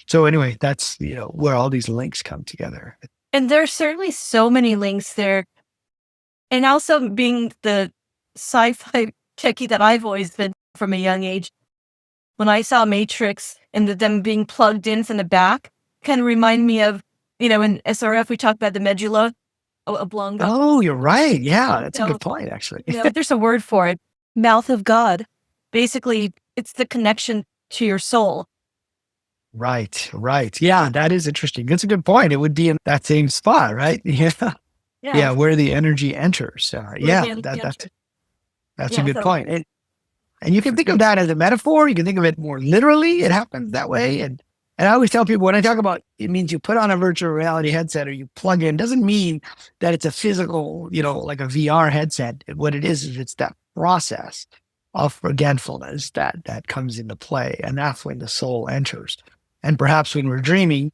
So anyway, that's, where all these links come together. And there's certainly so many links there. And also being the sci-fi techie that I've always been from a young age, when I saw Matrix and them being plugged in from the back, kind of remind me of, in SRF, we talk about the medulla oblongata. Oh, you're right. Yeah, that's a good point, actually. There's a word for it. Mouth of God. Basically, it's the connection to your soul. Right. Yeah, that is interesting. That's a good point. It would be in that same spot, right? Yeah, where the energy enters. That's a good point. And you can think of that as a metaphor. You can think of it more literally. It happens that way. And I always tell people when I talk about it means you put on a virtual reality headset or you plug in, doesn't mean that it's a physical, like a VR headset. What it is it's that process of forgetfulness that comes into play. And that's when the soul enters. And perhaps when we're dreaming,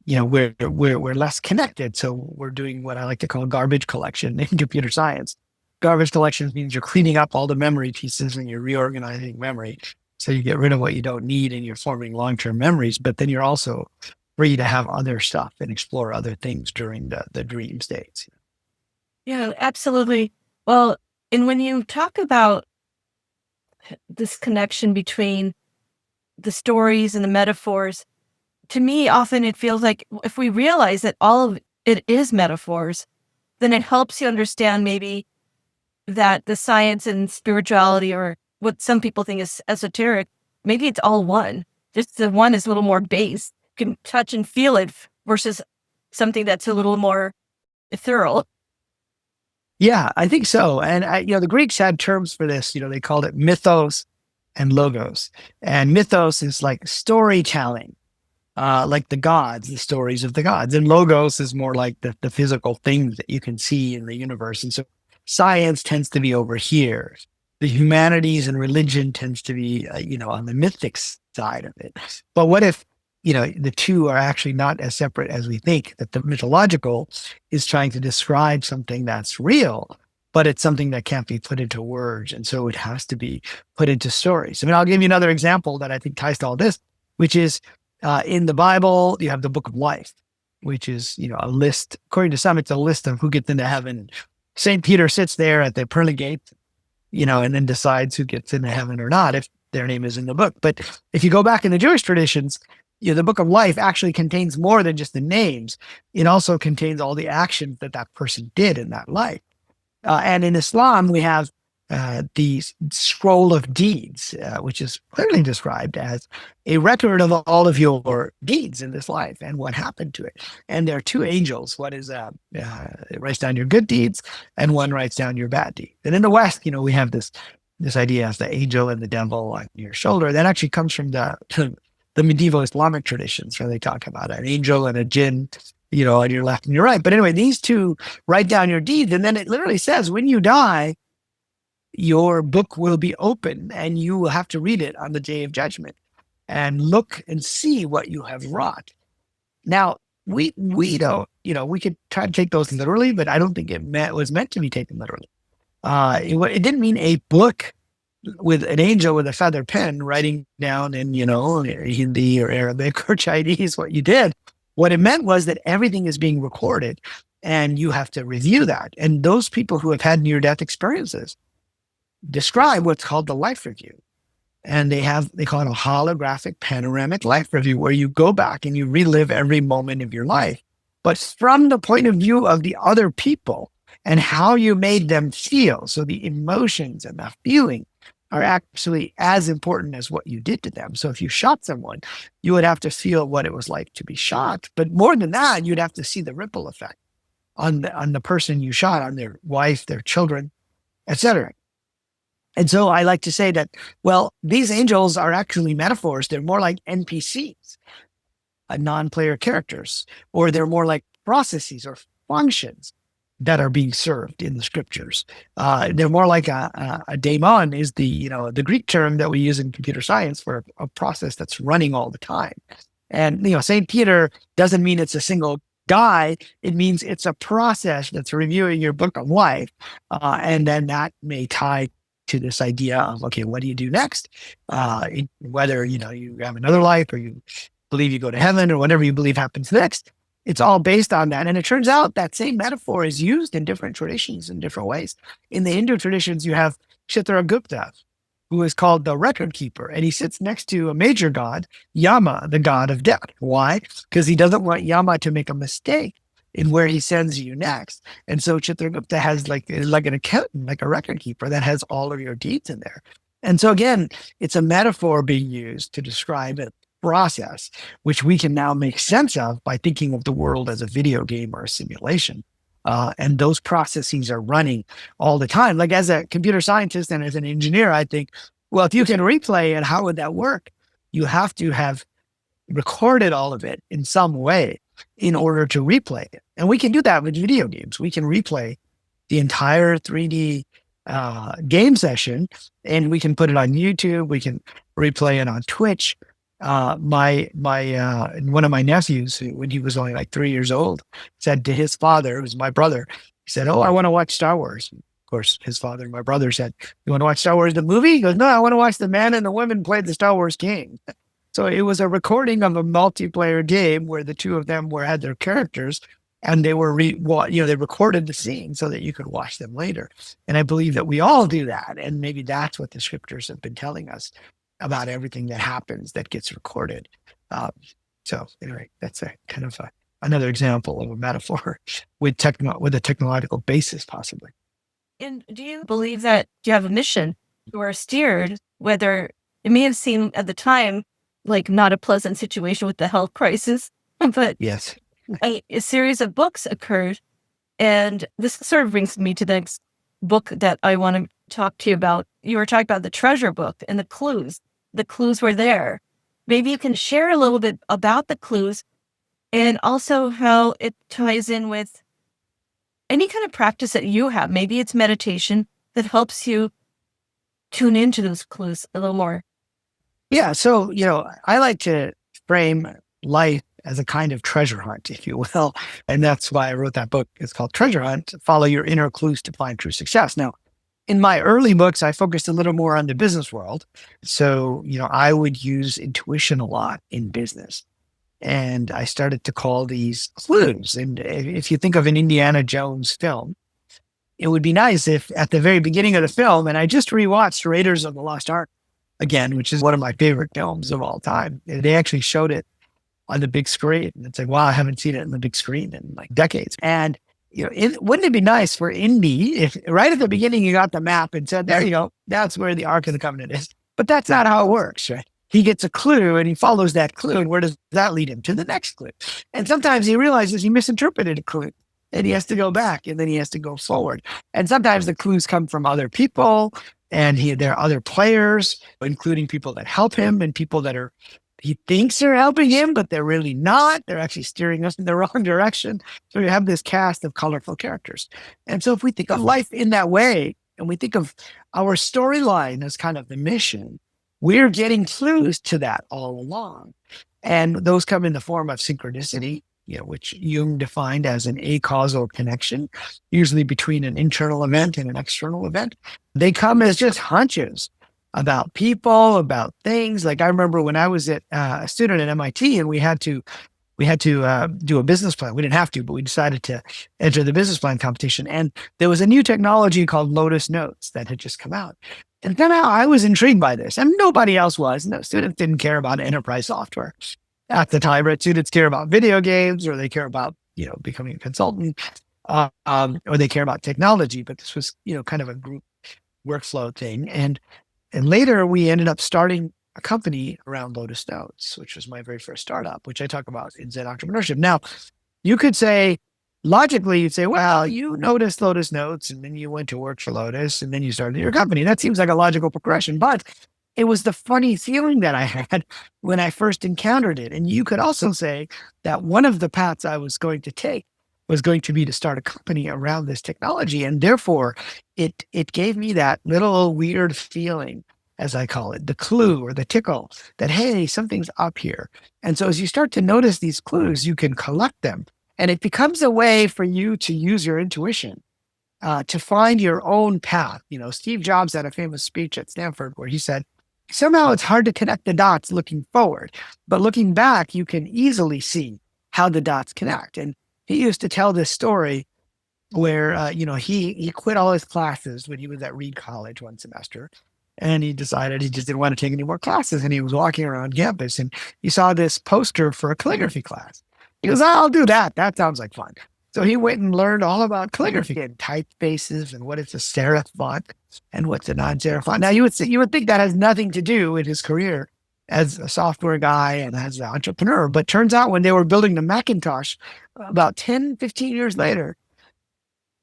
we're less connected. So we're doing what I like to call garbage collection in computer science. Garbage collection means you're cleaning up all the memory pieces and you're reorganizing memory. So you get rid of what you don't need and you're forming long-term memories, but then you're also free to have other stuff and explore other things during the dream states. Yeah, absolutely. Well, and when you talk about this connection between the stories and the metaphors, to me, often it feels like if we realize that all of it is metaphors, then it helps you understand maybe that the science and spirituality, or what some people think is esoteric, maybe it's all one. Just the one is a little more base. You can touch and feel it versus something that's a little more ethereal. Yeah, I think so. And the Greeks had terms for this. They called it mythos and logos. And mythos is like storytelling, like the gods, the stories of the gods. And logos is more like the physical things that you can see in the universe. And so science tends to be over here. The humanities and religion tends to be, on the mythic side of it. But what if, the two are actually not as separate as we think, that the mythological is trying to describe something that's real, but it's something that can't be put into words. And so it has to be put into stories. I mean, I'll give you another example that I think ties to all this, which is in the Bible, you have the book of life, which is, a list. According to some, it's a list of who gets into heaven. St. Peter sits there at the pearly gates, and then decides who gets into heaven or not if their name is in the book. But if you go back in the Jewish traditions, the book of life actually contains more than just the names. It also contains all the actions that person did in that life. And in Islam, we have the scroll of deeds, which is clearly described as a record of all of your deeds in this life and what happened to it. And there are two angels. One is it writes down your good deeds, and one writes down your bad deeds. And in the West, we have this idea of the angel and the devil on your shoulder. That actually comes from the medieval Islamic traditions, where they talk about an angel and a jinn, on your left and your right. But anyway, these two write down your deeds, and then it literally says when you die, your book will be open and you will have to read it on the day of judgment and look and see what you have wrought. Now, we don't, we could try to take those literally, but I don't think it was meant to be taken literally. It didn't mean a book with an angel with a feather pen writing down in, Hindi or Arabic or Chinese what you did. What it meant was that everything is being recorded and you have to review that. And those people who have had near-death experiences describe what's called the life review. And they call it a holographic panoramic life review, where you go back and you relive every moment of your life, but from the point of view of the other people and how you made them feel. So the emotions and the feeling are actually as important as what you did to them. So if you shot someone, you would have to feel what it was like to be shot. But more than that, you'd have to see the ripple effect on the person you shot, on their wife, their children, etc. And so I like to say that, well, these angels are actually metaphors. They're more like NPCs, non-player characters, or they're more like processes or functions that are being served in the scriptures. They're more like a daemon is the Greek term that we use in computer science for a process that's running all the time. And, St. Peter doesn't mean it's a single guy. It means it's a process that's reviewing your book of life. And then that may tie to this idea of, okay, what do you do next? Whether, you have another life or you believe you go to heaven or whatever you believe happens next. It's all based on that. And it turns out that same metaphor is used in different traditions in different ways. In the Hindu traditions, you have Chitragupta, who is called the record keeper. And he sits next to a major god, Yama, the god of death. Why? Because he doesn't want Yama to make a mistake in where he sends you next. And so Chitragupta has like an accountant, like a record keeper that has all of your deeds in there. And so again, it's a metaphor being used to describe a process, which we can now make sense of by thinking of the world as a video game or a simulation. And those processes are running all the time. Like as a computer scientist and as an engineer, I think, well, if you can replay it, how would that work? You have to have recorded all of it in some way in order to replay it. And we can do that with video games. We can replay the entire 3D game session, and we can put it on YouTube. We can replay it on Twitch. One of my nephews, when he was only like 3 years old, said to his father, it was my brother, he said, "Oh, I want to watch Star Wars." Of course, his father and my brother said, "You want to watch Star Wars, the movie?" He goes, "No, I want to watch the man and the woman played the Star Wars game." So it was a recording of a multiplayer game where the two of them had their characters, and they were they recorded the scene so that you could watch them later. And I believe that we all do that, and maybe that's what the scriptures have been telling us about everything that happens that gets recorded. So anyway, that's a kind of another example of a metaphor with a technological basis, possibly. And do you believe that you have a mission? You are steered, whether it may have seemed at the time like not a pleasant situation with the health crisis, but yes, a series of books occurred. And this sort of brings me to the next book that I want to talk to you about. You were talking about the treasure book and the clues. The clues were there. Maybe you can share a little bit about the clues and also how it ties in with any kind of practice that you have. Maybe it's meditation that helps you tune into those clues a little more. Yeah. So, I like to frame life as a kind of treasure hunt, if you will. And that's why I wrote that book. It's called Treasure Hunt, Follow Your Inner Clues to Find True Success. Now, in my early books, I focused a little more on the business world. So, I would use intuition a lot in business. And I started to call these clues. And if you think of an Indiana Jones film, it would be nice if at the very beginning of the film, and I just rewatched Raiders of the Lost Ark again, which is one of my favorite films of all time. They actually showed it on the big screen. And it's like, wow, I haven't seen it on the big screen in like decades. And wouldn't it be nice for Indy if right at the beginning you got the map and said, there you go, that's where the Ark of the Covenant is. But that's not how it works, right? He gets a clue and he follows that clue. And where does that lead him? To the next clue. And sometimes he realizes he misinterpreted a clue and he has to go back and then he has to go forward. And sometimes the clues come from other people and there are other players, including people that help him and people that he thinks they're helping him, but they're really not. They're actually steering us in the wrong direction. So you have this cast of colorful characters. And so if we think of life in that way, and we think of our storyline as kind of the mission, we're getting clues to that all along. And those come in the form of synchronicity, which Jung defined as an acausal connection, usually between an internal event and an external event. They come as just hunches about people, about things. Like I remember when I was a student at MIT and we had to do a business plan. We didn't have to, but we decided to enter the business plan competition. And there was a new technology called Lotus Notes that had just come out. And somehow I was intrigued by this, and nobody else was. No, students didn't care about enterprise software at the time, right? Students care about video games, or they care about, becoming a consultant, or they care about technology. But this was, kind of a group workflow thing. And later we ended up starting a company around Lotus Notes, which was my very first startup, which I talk about in Zen Entrepreneurship. Now, you could say, logically, you'd say, well, you noticed Lotus Notes and then you went to work for Lotus and then you started your company. That seems like a logical progression, but it was the funny feeling that I had when I first encountered it. And you could also say that one of the paths I was going to take was going to be to start a company around this technology. And therefore, it gave me that little weird feeling, as I call it, the clue or the tickle that, hey, something's up here. And so as you start to notice these clues, you can collect them. And it becomes a way for you to use your intuition to find your own path. Steve Jobs had a famous speech at Stanford where he said, somehow it's hard to connect the dots looking forward, but looking back, you can easily see how the dots connect. And he used to tell this story where, he quit all his classes when he was at Reed College one semester. And he decided he just didn't want to take any more classes. And he was walking around campus and he saw this poster for a calligraphy class. He goes, I'll do that. That sounds like fun. So he went and learned all about calligraphy and typefaces and what is a serif font and what's a non-serif font. Now, you would think that has nothing to do with his career as a software guy and as an entrepreneur. But turns out when they were building the Macintosh about 10, 15 years later,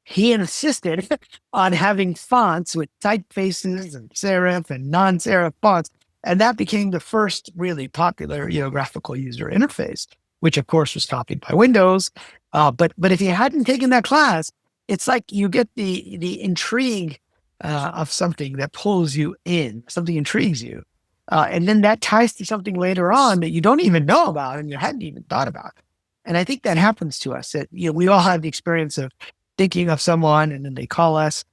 he insisted on having fonts with typefaces and serif and non-serif fonts. And that became the first really popular, graphical user interface, which of course was copied by Windows. But if you hadn't taken that class, it's like you get the intrigue of something that pulls you in, something intrigues you. And then that ties to something later on that you don't even know about and you hadn't even thought about. And I think that happens to us, that, we all have the experience of thinking of someone and then they call us.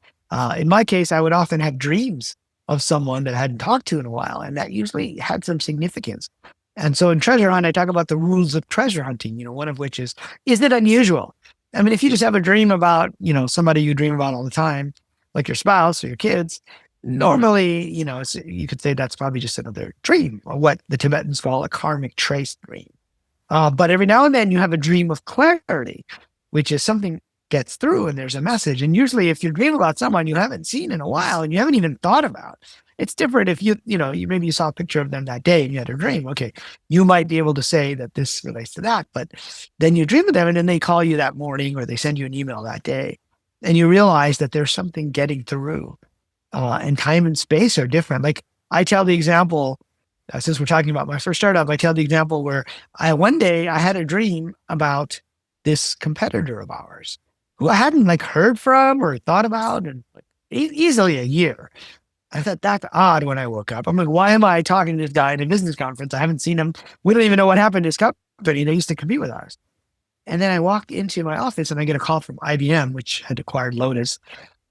In my case, I would often have dreams of someone that I hadn't talked to in a while, and that usually had some significance. And so in Treasure Hunt, I talk about the rules of treasure hunting, one of which is it unusual? I mean, if you just have a dream about, somebody you dream about all the time, like your spouse or your kids, normally, you could say that's probably just another dream, or what the Tibetans call a karmic trace dream. But every now and then you have a dream of clarity, which is something gets through and there's a message. And usually if you dream about someone you haven't seen in a while and you haven't even thought about, it's different if maybe you saw a picture of them that day and you had a dream. Okay, you might be able to say that this relates to that, but then you dream of them and then they call you that morning or they send you an email that day and you realize that there's something getting through. And time and space are different. Like I tell the example, since we're talking about my first startup, I tell the example where one day I had a dream about this competitor of ours who I hadn't heard from or thought about in easily a year. I thought that's odd when I woke up. I'm like, why am I talking to this guy at a business conference? I haven't seen him. We don't even know what happened to his company. They used to compete with ours. And then I walked into my office and I get a call from IBM, which had acquired Lotus.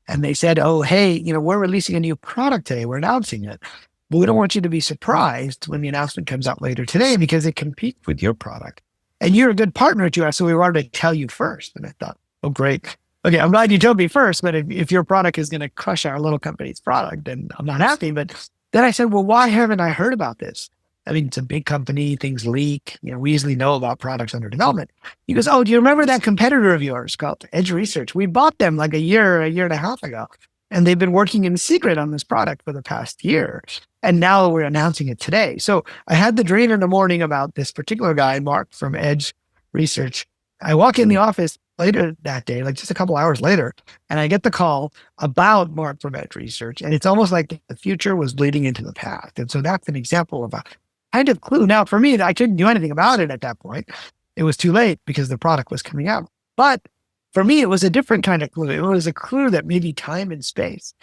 And they said, oh, hey, we're releasing a new product today. We're announcing it. But we don't want you to be surprised when the announcement comes out later today because it competes with your product. And you're a good partner to us, so we wanted to tell you first. And I thought, oh, great. Okay, I'm glad you told me first, but if your product is going to crush our little company's product, then I'm not happy. But then I said, well, why haven't I heard about this? I mean, it's a big company, things leak. We easily know about products under development. He goes, oh, do you remember that competitor of yours called Edge Research? We bought them like a year and a half ago. And they've been working in secret on this product for the past year. And now we're announcing it today. So I had the dream in the morning about this particular guy, Mark from Edge Research. I walk in the office later that day, like just a couple hours later, and I get the call about Mark from Edge Research. And it's almost like the future was bleeding into the past. And so that's an example of a kind of clue. Now, for me, I couldn't do anything about it at that point. It was too late because the product was coming out. But for me, it was a different kind of clue. It was a clue that maybe time and space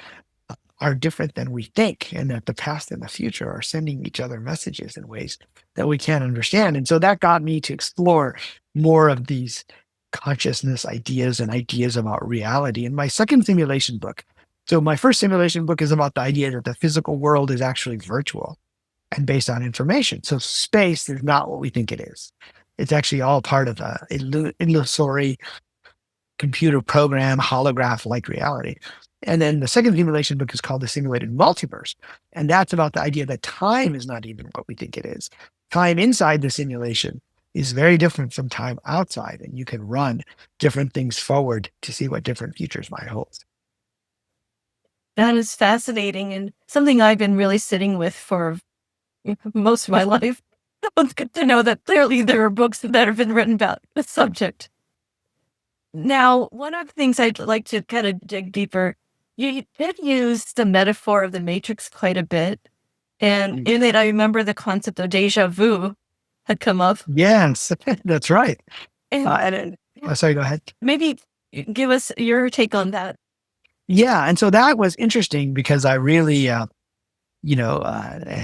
are different than we think, and that the past and the future are sending each other messages in ways that we can't understand. And so that got me to explore more of these consciousness ideas and ideas about reality in my second simulation book. So my first simulation book is about the idea that the physical world is actually virtual and based on information. So space is not what we think it is. It's actually all part of the illusory computer program, holograph-like reality. And then the second simulation book is called The Simulated Multiverse. And that's about the idea that time is not even what we think it is. Time inside the simulation is very different from time outside. And you can run different things forward to see what different futures might hold. That is fascinating and something I've been really sitting with for most of my life. It's good to know that clearly there are books that have been written about the subject. Now, one of the things I'd like to kind of dig deeper, you did use the metaphor of the Matrix quite a bit. And in it, I remember the concept of deja vu had come up. Yes, that's right. And Sorry, go ahead. Maybe give us your take on that. Yeah. And so that was interesting because I really,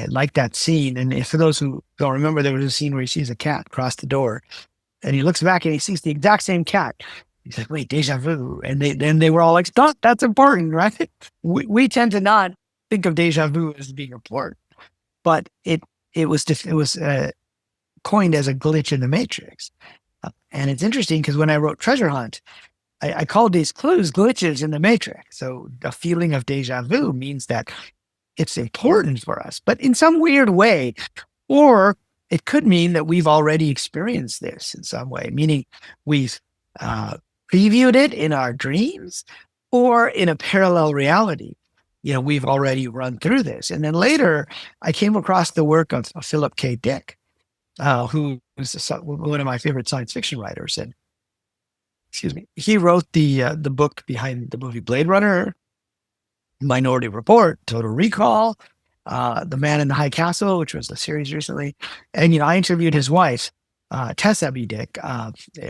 like that scene. And for those who don't remember, there was a scene where he sees a cat cross the door and he looks back and he sees the exact same cat. He's like, wait, deja vu. And they were all like, stop, that's important, right? We tend to not think of deja vu as being important, but it was coined as a glitch in the matrix. And it's interesting because when I wrote Treasure Hunt, I called these clues glitches in the matrix. So the feeling of deja vu means that it's important for us, but in some weird way, or it could mean that we've already experienced this in some way, meaning we've previewed it in our dreams or in a parallel reality. We've already run through this. And then later I came across the work of Philip K. Dick, who was one of my favorite science fiction writers. And he wrote the book behind the movie Blade Runner, Minority Report, Total Recall, The Man in the High Castle, which was a series recently. And, I interviewed his wife, Tessa B. Dick,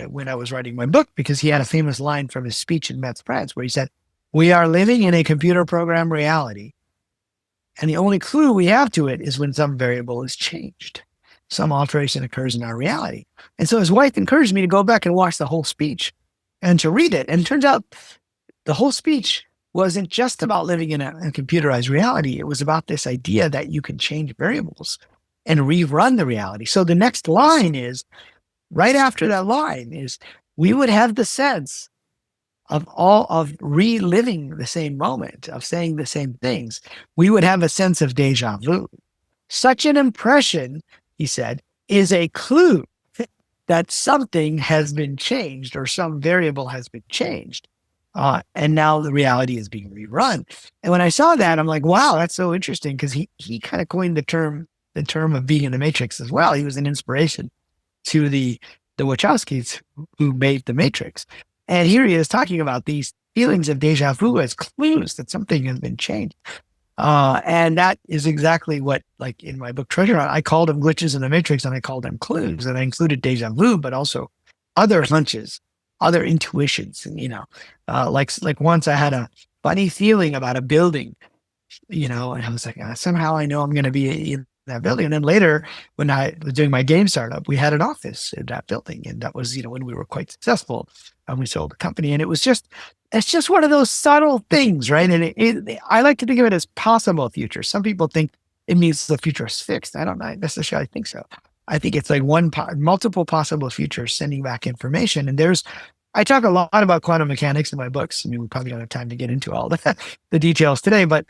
when I was writing my book, because he had a famous line from his speech in Metz, France, where he said, "We are living in a computer program reality. And the only clue we have to it is when some variable is changed. Some alteration occurs in our reality." And so his wife encouraged me to go back and watch the whole speech and to read it. And it turns out the whole speech wasn't just about living in a computerized reality. It was about this idea that you can change variables and rerun the reality. So the next line is, right after that line is, we would have the sense of reliving the same moment, of saying the same things. We would have a sense of deja vu. Such an impression, he said, is a clue that something has been changed or some variable has been changed. And now the reality is being rerun. And when I saw that, I'm like, wow, that's so interesting, because he kind of coined the term of being in the Matrix as well. He was an inspiration to the Wachowskis who made the Matrix. And here he is talking about these feelings of deja vu as clues that something has been changed. And that is exactly what, like in my book Treasure Hunt, I called them glitches in the Matrix and I called them clues. And I included deja vu, but also other hunches, other intuitions. And, like once I had a funny feeling about a building, and I was like, somehow I know I'm going to be in that building. And then later, when I was doing my game startup, we had an office in that building. And that was, when we were quite successful and we sold the company. And it's just one of those subtle things, right? And I like to think of it as possible future. Some people think it means the future is fixed. I don't necessarily think so. I think it's like multiple possible futures sending back information. And I talk a lot about quantum mechanics in my books. I mean, we probably don't have time to get into all the details today, but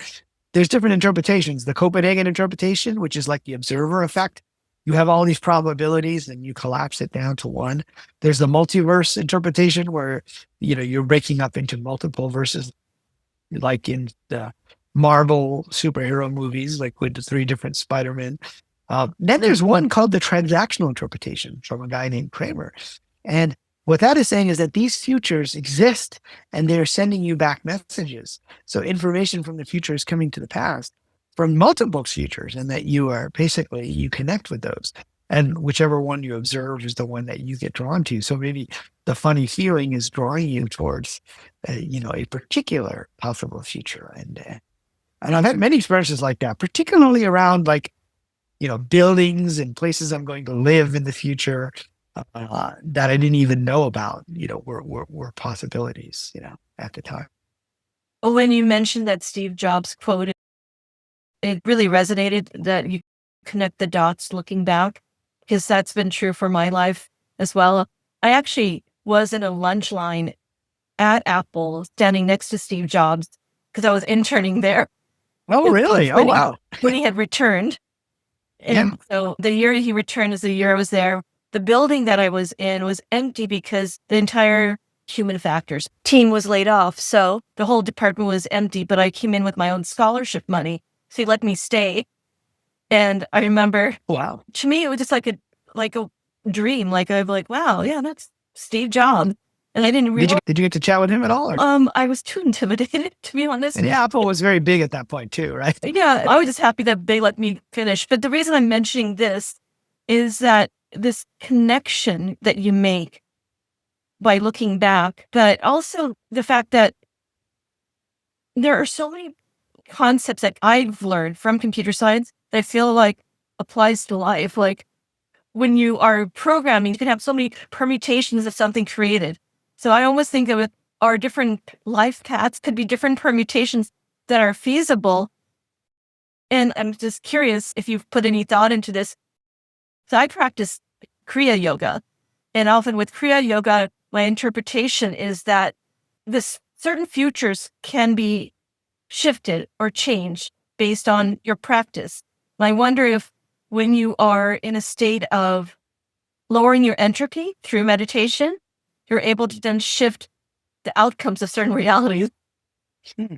there's different interpretations. The Copenhagen interpretation, which is like the observer effect. You have all these probabilities and you collapse it down to one. There's the multiverse interpretation where, you're breaking up into multiple verses, like in the Marvel superhero movies, like with the three different Spider-Men. Then there's one called the transactional interpretation from a guy named Kramer. And what that is saying is that these futures exist and they're sending you back messages. So information from the future is coming to the past from multiple futures, and that you connect with those. And whichever one you observe is the one that you get drawn to. So maybe the funny feeling is drawing you towards, a particular possible future. And I've had many experiences like that, particularly around buildings and places I'm going to live in the future that I didn't even know about, were possibilities, at the time. Well, when you mentioned that Steve Jobs quote, it really resonated that you connect the dots looking back, because that's been true for my life as well. I actually was in a lunch line at Apple standing next to Steve Jobs because I was interning there. Oh, really? Oh, wow. When he had returned. And so the year he returned is the year I was there. The building that I was in was empty because the entire human factors team was laid off. So the whole department was empty, but I came in with my own scholarship money. So he let me stay. And I remember, wow, to me, it was just like a dream. Like I'm like, wow, yeah, that's Steve Jobs. And I didn't realize. Did you get to chat with him at all? Or? I was too intimidated, to be honest. And Apple was very big at that point too, right? Yeah, I was just happy that they let me finish. But the reason I'm mentioning this is that this connection that you make by looking back, but also the fact that there are so many concepts that I've learned from computer science that I feel like applies to life. Like when you are programming, you can have so many permutations of something created. So I almost think of it, our different life paths could be different permutations that are feasible. And I'm just curious if you've put any thought into this. So I practice Kriya Yoga. And often with Kriya Yoga, my interpretation is that this certain futures can be shifted or changed based on your practice. And I wonder if when you are in a state of lowering your entropy through meditation, you're able to then shift the outcomes of certain realities. Yeah,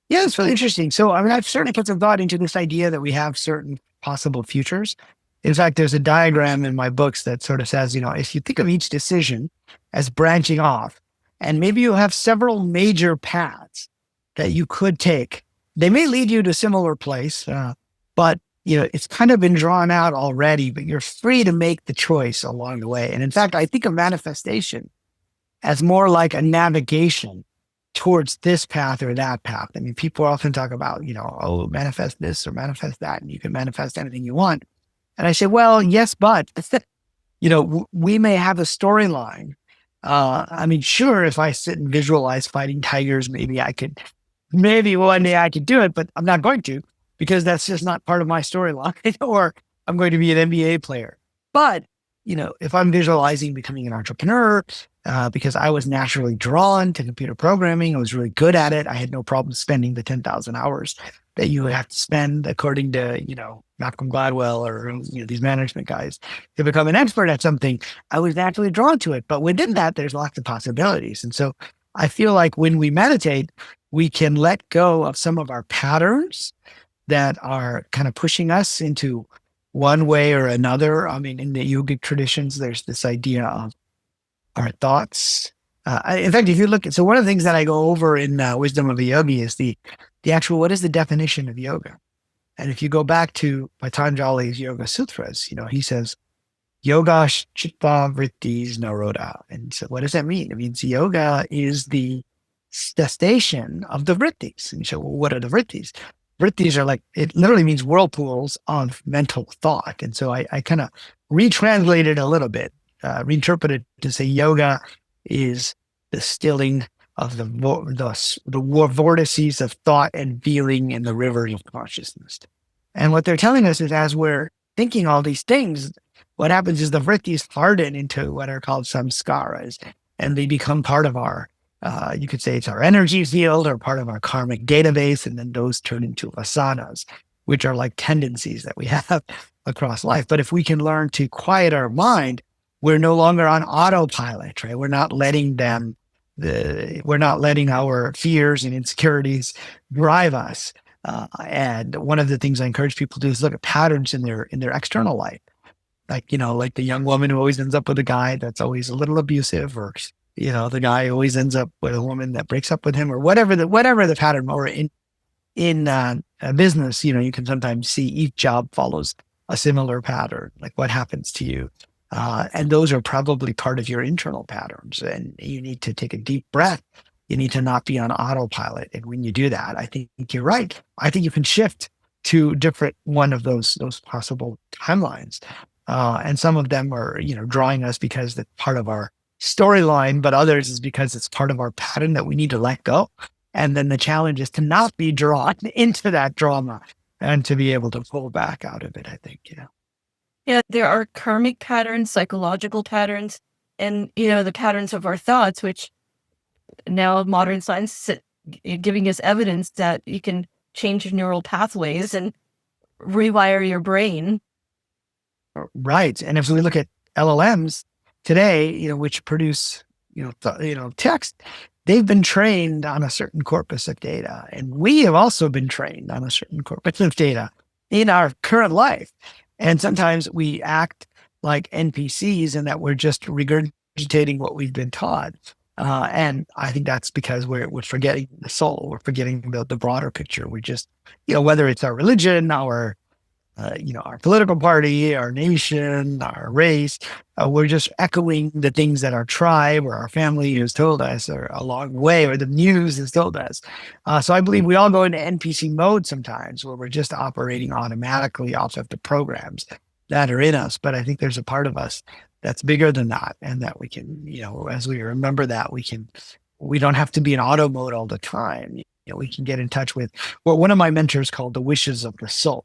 it's really interesting. So, I've certainly put some thought into this idea that we have certain possible futures. In fact, there's a diagram in my books that sort of says, if you think of each decision as branching off, and maybe you have several major paths that you could take, they may lead you to a similar place, but it's kind of been drawn out already, but you're free to make the choice along the way. And in fact, I think of manifestation as more like a navigation towards this path or that path. I mean, people often talk about, manifest this or manifest that, and you can manifest anything you want. And I say, well, yes, but, we may have a storyline. Sure, if I sit and visualize fighting tigers, maybe one day I could do it, but I'm not going to, because that's just not part of my storyline, or I'm going to be an NBA player. But, if I'm visualizing becoming an entrepreneur, because I was naturally drawn to computer programming, I was really good at it. I had no problem spending the 10,000 hours that you have to spend, according to, Malcolm Gladwell or these management guys, to become an expert at something. I was naturally drawn to it. But within that, there's lots of possibilities. And so I feel like when we meditate, we can let go of some of our patterns that are kind of pushing us into one way or another. In the yogic traditions, there's this idea of our thoughts. In fact, if you look at, so one of the things that I go over in Wisdom of a Yogi is the actual, what is the definition of yoga? And if you go back to Patanjali's Yoga Sutras, he says, yoga chitta vrittis naroda. And so what does that mean? It means yoga is the station of the vrittis. And you say, well, what are the vrittis? Vrittis are it literally means whirlpools of mental thought. And so I kind of retranslated a little bit, reinterpreted to say yoga is the stilling of the vortices of thought and feeling in the rivers of consciousness. And what they're telling us is, as we're thinking all these things, what happens is the vrittis harden into what are called samskaras, and they become part of our You could say it's our energy field or part of our karmic database. And then those turn into vasanas, which are like tendencies that we have across life. But if we can learn to quiet our mind, we're no longer on autopilot, right? We're not letting our fears and insecurities drive us. And one of the things I encourage people to do is look at patterns in their external life. Like the young woman who always ends up with a guy that's always a little abusive, or the guy always ends up with a woman that breaks up with him, or whatever the pattern. Or in a business, you can sometimes see each job follows a similar pattern. Like what happens to you, and those are probably part of your internal patterns. And you need to take a deep breath. You need to not be on autopilot. And when you do that, I think you're right. I think you can shift to different one of those possible timelines. And some of them are, drawing us because that's part of our storyline, but others is because it's part of our pattern that we need to let go. And then the challenge is to not be drawn into that drama and to be able to pull back out of it, I think, Yeah, there are karmic patterns, psychological patterns, and, the patterns of our thoughts, which now modern science is giving us evidence that you can change your neural pathways and rewire your brain. Right. And if we look at LLMs today, which produce, text, they've been trained on a certain corpus of data. And we have also been trained on a certain corpus of data in our current life. And sometimes we act like NPCs in that we're just regurgitating what we've been taught. And I think that's because we're forgetting the soul. We're forgetting the broader picture. We just, whether it's our religion, our political party, our nation, our race, we're just echoing the things that our tribe or our family has told us, or along the way, or the news has told us. So I believe we all go into NPC mode sometimes, where we're just operating automatically off of the programs that are in us. But I think there's a part of us that's bigger than that, and that we can, as we remember that, we don't have to be in auto mode all the time. We can get in touch with what one of my mentors called the wishes of the soul.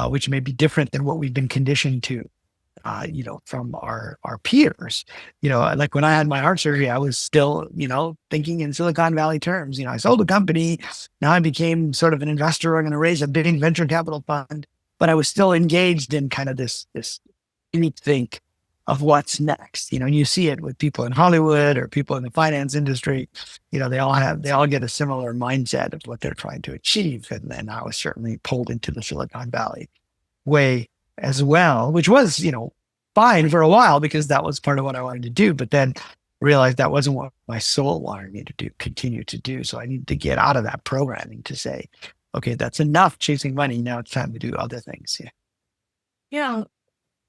Which may be different than what we've been conditioned to, from our peers. Like when I had my heart surgery, I was still, thinking in Silicon Valley terms. I sold a company. Now I became sort of an investor. I'm going to raise a big venture capital fund, but I was still engaged in kind of this deep think of what's next. And you see it with people in Hollywood or people in the finance industry. They all get a similar mindset of what they're trying to achieve. And then I was certainly pulled into the Silicon Valley way as well, which was, fine for a while because that was part of what I wanted to do. But then realized that wasn't what my soul wanted me to continue to do. So I needed to get out of that programming to say, okay, that's enough chasing money. Now it's time to do other things. Yeah.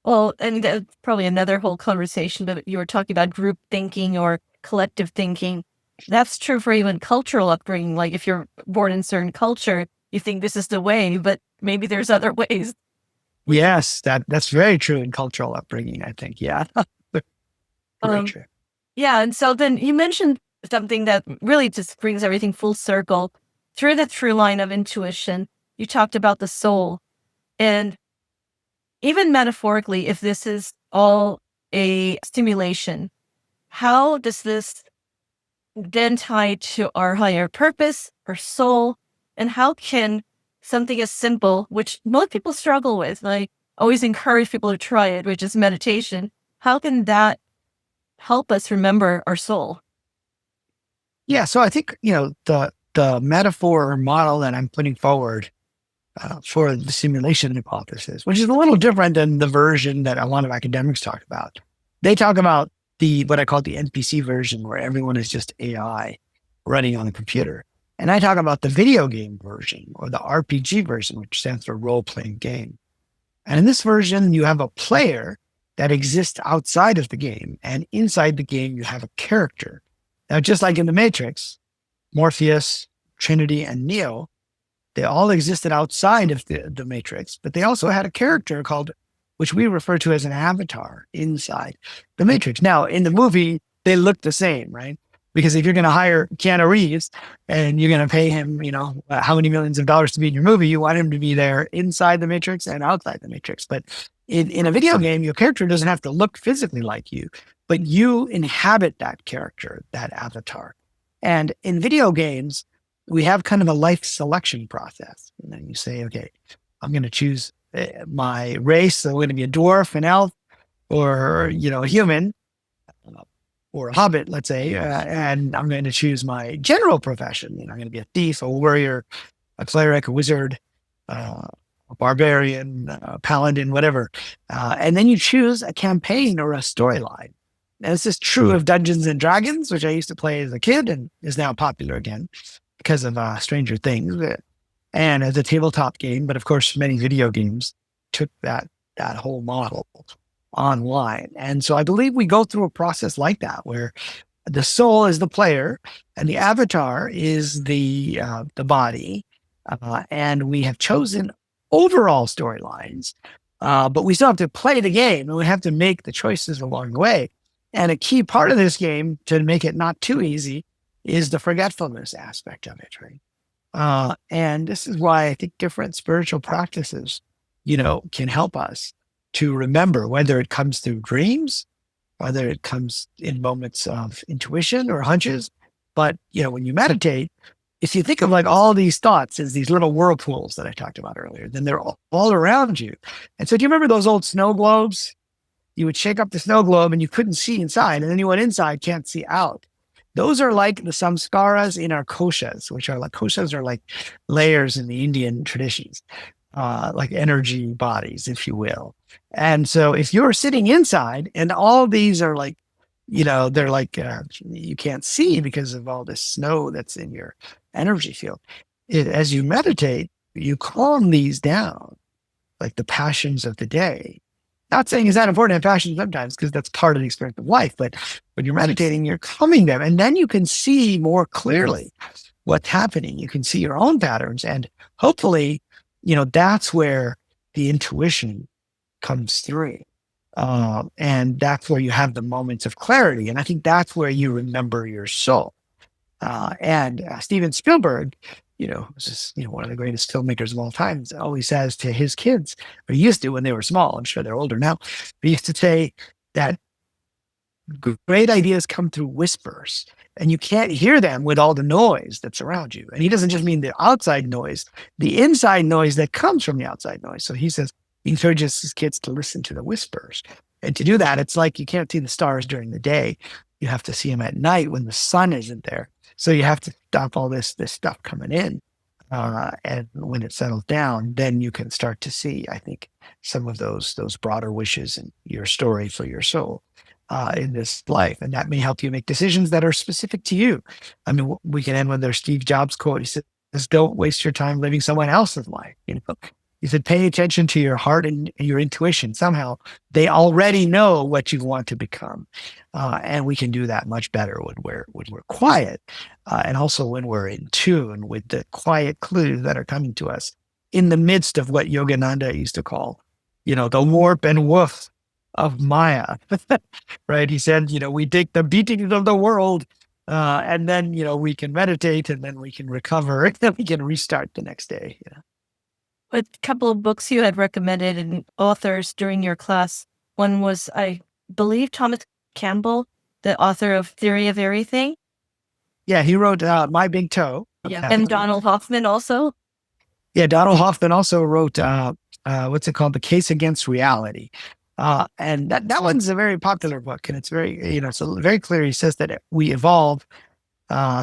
Well, and that's probably another whole conversation, but you were talking about group thinking or collective thinking. That's true for even cultural upbringing. Like if you're born in a certain culture, you think this is the way, but maybe there's other ways. Yes, that's very true in cultural upbringing, I think. Yeah. Very true. Yeah. And so then you mentioned something that really just brings everything full circle. Through the through line of intuition, you talked about the soul. And even metaphorically, if this is all a stimulation, how does this then tie to our higher purpose, our soul, and how can something as simple, which most people struggle with, I always encourage people to try it, which is meditation, how can that help us remember our soul? Yeah. So I think, the metaphor or model that I'm putting forward for the simulation hypothesis, which is a little different than the version that a lot of academics talk about. They talk about what I call the NPC version, where everyone is just AI running on the computer. And I talk about the video game version, or the RPG version, which stands for role-playing game. And in this version, you have a player that exists outside of the game. And inside the game, you have a character. Now, just like in the Matrix, Morpheus, Trinity, and Neo, they all existed outside of the Matrix, but they also had a character which we refer to as an avatar inside the Matrix. Now, in the movie, they look the same, right? Because if you're going to hire Keanu Reeves and you're going to pay him, how many millions of dollars to be in your movie, you want him to be there inside the Matrix and outside the Matrix. But in a video game, your character doesn't have to look physically like you, but you inhabit that character, that avatar. And in video games, we have kind of a life selection process. And then you say, okay, I'm going to choose my race. So I'm going to be a dwarf, an elf, or, a human, or a hobbit, let's say. And I'm going to choose my general profession. I'm going to be a thief, a warrior, a cleric, a wizard, a barbarian, a paladin, whatever. And then you choose a campaign or a storyline. And this is true of Dungeons and Dragons, which I used to play as a kid and is now popular again because of Stranger Things and as a tabletop game. But of course, many video games took that whole model online. And so I believe we go through a process like that, where the soul is the player and the avatar is the body. And we have chosen overall storylines, but we still have to play the game and we have to make the choices along the way. And a key part of this game, to make it not too easy, is the forgetfulness aspect of it, right? And this is why I think different spiritual practices, can help us to remember, whether it comes through dreams, whether it comes in moments of intuition or hunches. But, when you meditate, if you think of like all these thoughts as these little whirlpools that I talked about earlier, then they're all around you. And so do you remember those old snow globes? You would shake up the snow globe and you couldn't see inside. And anyone inside can't see out. Those are like the samskaras in our koshas, koshas are like layers in the Indian traditions, like energy bodies, if you will. And so if you're sitting inside and all these are like, they're like, you can't see because of all this snow that's in your energy field. As you meditate, you calm these down, like the passions of the day. Not saying it's not important to have passions sometimes, because that's part of the experience of life. But when you're meditating, you're calming them. And then you can see more clearly what's happening. You can see your own patterns. And hopefully, that's where the intuition comes through. And that's where you have the moments of clarity. And I think that's where you remember your soul. And Steven Spielberg, who's just, one of the greatest filmmakers of all time, always says to his kids, or he used to when they were small, I'm sure they're older now, but he used to say that great ideas come through whispers, and you can't hear them with all the noise that's around you. And he doesn't just mean the outside noise, the inside noise that comes from the outside noise. So he says, he encourages his kids to listen to the whispers. And to do that, it's like you can't see the stars during the day. You have to see them at night when the sun isn't there. So you have to stop all this stuff coming in. And when it settles down, then you can start to see, I think, some of those broader wishes in your story for your soul in this life. And that may help you make decisions that are specific to you. I mean, we can end with their Steve Jobs quote. He says, don't waste your time living someone else's life. He said, pay attention to your heart and your intuition. Somehow they already know what you want to become. And we can do that much better when we're quiet. And also when we're in tune with the quiet clues that are coming to us in the midst of what Yogananda used to call, the warp and woof of Maya, right? He said, we take the beatings of the world, and then, we can meditate, and then we can recover, and then we can restart the next day. A couple of books you had recommended and authors during your class. One was, I believe, Thomas Campbell, the author of Theory of Everything. Yeah, he wrote My Big Toe. Yeah, and Donald Hoffman also. Yeah, Donald Hoffman also wrote, what's it called? The Case Against Reality. And that one's a very popular book. And it's very, it's very clear. He says that we evolve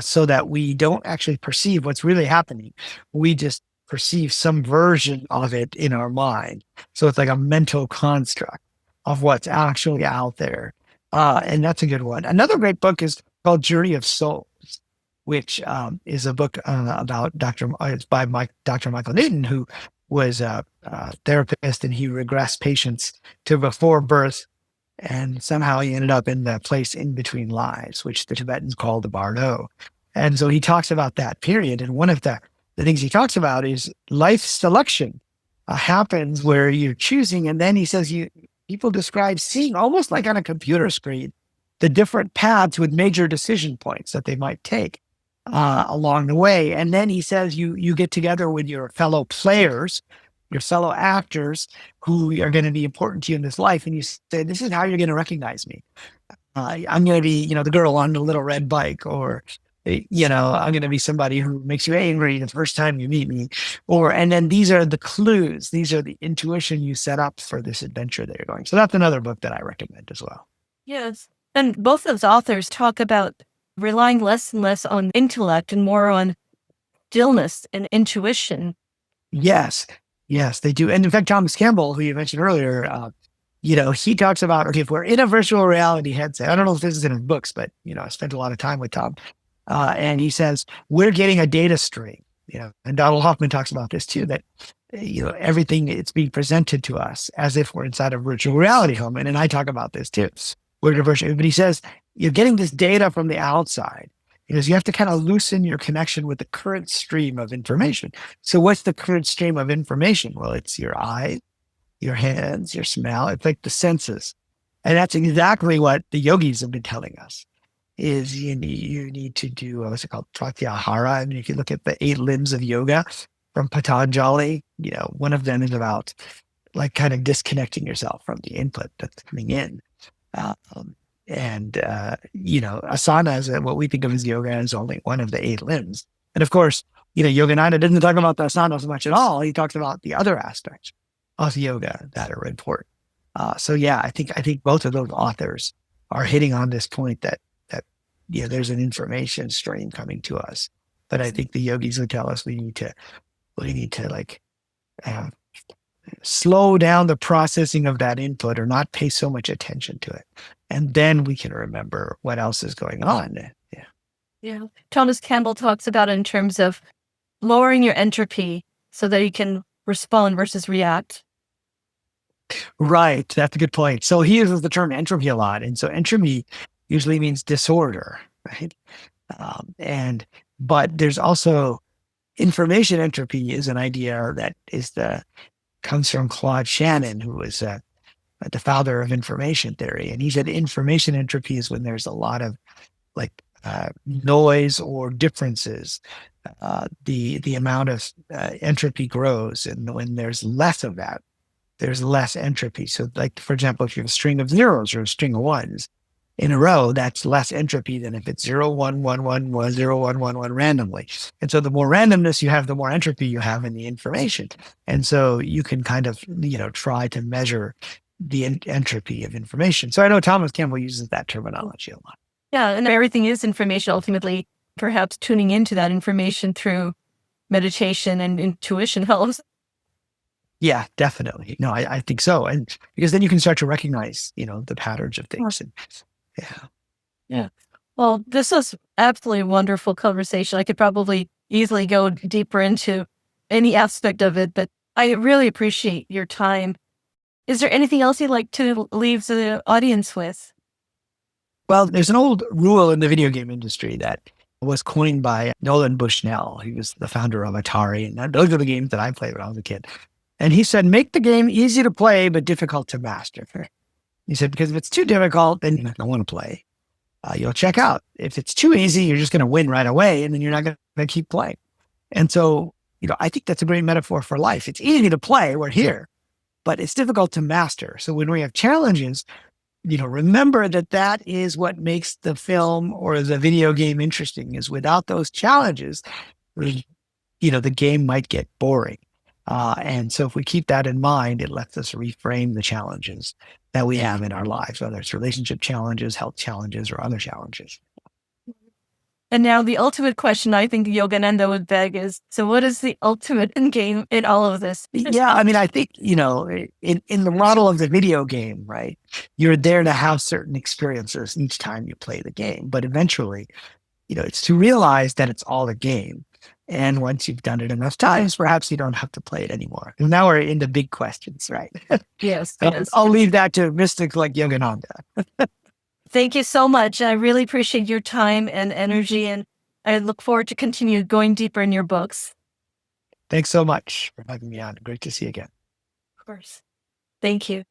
so that we don't actually perceive what's really happening. We just perceive some version of it in our mind. So it's like a mental construct of what's actually out there. And that's a good one. Another great book is called Journey of Souls, which is a book about it's by Dr. Michael Newton, who was a therapist, and he regressed patients to before birth. And somehow he ended up in the place in between lives, which the Tibetans call the Bardo. And so he talks about that period. And one of the things he talks about is life selection happens where you're choosing. And then he says people describe seeing almost like on a computer screen the different paths with major decision points that they might take along the way. And then he says you get together with your fellow players, your fellow actors who are going to be important to you in this life. And you say, this is how you're going to recognize me. I'm going to be, the girl on the little red bike, or I'm going to be somebody who makes you angry the first time you meet me. And then these are the clues. These are the intuition you set up for this adventure that you're going. So that's another book that I recommend as well. Yes. And both those authors talk about relying less and less on intellect and more on stillness and intuition. Yes, they do. And in fact, Thomas Campbell, who you mentioned earlier, he talks about, okay, if we're in a virtual reality headset, I don't know if this is in his books, but, I spent a lot of time with Tom. And he says, we're getting a data stream, and Donald Hoffman talks about this too, that, everything it's being presented to us as if we're inside a virtual reality home. And I talk about this too. We're in a virtual, but he says, you're getting this data from the outside. Because you have to kind of loosen your connection with the current stream of information. So what's the current stream of information? Well, it's your eyes, your hands, your smell. It's like the senses. And that's exactly what the yogis have been telling us, is you need to do, what's it called? Pratyahara. And if you look at the 8 limbs of yoga from Patanjali, one of them is about like kind of disconnecting yourself from the input that's coming in. Asanas, what we think of as yoga, is only one of the 8 limbs. And of course, Yogananda doesn't talk about the asanas much at all. He talks about the other aspects of yoga that are important. I think both of those authors are hitting on this point that there's an information stream coming to us. But I think the yogis would tell us we need to like slow down the processing of that input, or not pay so much attention to it. And then we can remember what else is going on. Yeah. Thomas Campbell talks about it in terms of lowering your entropy so that you can respond versus react. Right. That's a good point. So he uses the term entropy a lot. And so entropy usually means disorder, right? But there's also information entropy is an idea that comes from Claude Shannon, who was the founder of information theory. And he said information entropy is when there's a lot of noise or differences. The amount of entropy grows. And when there's less of that, there's less entropy. So like, for example, if you have a string of zeros or a string of ones in a row, that's less entropy than if it's 0, 1, 1, 1, 1, 0, 1, 1, 1 randomly. And so the more randomness you have, the more entropy you have in the information. And so you can kind of, try to measure the entropy of information. So I know Thomas Campbell uses that terminology a lot. Yeah, and everything is information. Ultimately, perhaps tuning into that information through meditation and intuition helps. Yeah, definitely. No, I think so. And because then you can start to recognize, the patterns of things. And, yeah. Well, this was absolutely a wonderful conversation. I could probably easily go deeper into any aspect of it, but I really appreciate your time. Is there anything else you'd like to leave the audience with? Well, there's an old rule in the video game industry that was coined by Nolan Bushnell. He was the founder of Atari, and those are the games that I played when I was a kid. And he said, make the game easy to play, but difficult to master. He said, because if it's too difficult, then you're not going to want to play. You'll check out. If it's too easy, you're just going to win right away, and then you're not going to keep playing. And so, I think that's a great metaphor for life. It's easy to play. We're here, but it's difficult to master. So when we have challenges, remember that is what makes the film or the video game interesting. Is without those challenges, the game might get boring. And so if we keep that in mind, it lets us reframe the challenges that we have in our lives, whether it's relationship challenges, health challenges, or other challenges. And now the ultimate question I think Yogananda would beg is, so what is the ultimate end game in all of this? Yeah, I think, in the model of the video game, right, you're there to have certain experiences each time you play the game. But eventually, it's to realize that it's all a game. And once you've done it enough times, perhaps you don't have to play it anymore. And now we're into big questions, right? Yes. I'll leave that to mystics like Yogananda. Thank you so much. I really appreciate your time and energy, and I look forward to continue going deeper in your books. Thanks so much for having me on. Great to see you again. Of course. Thank you.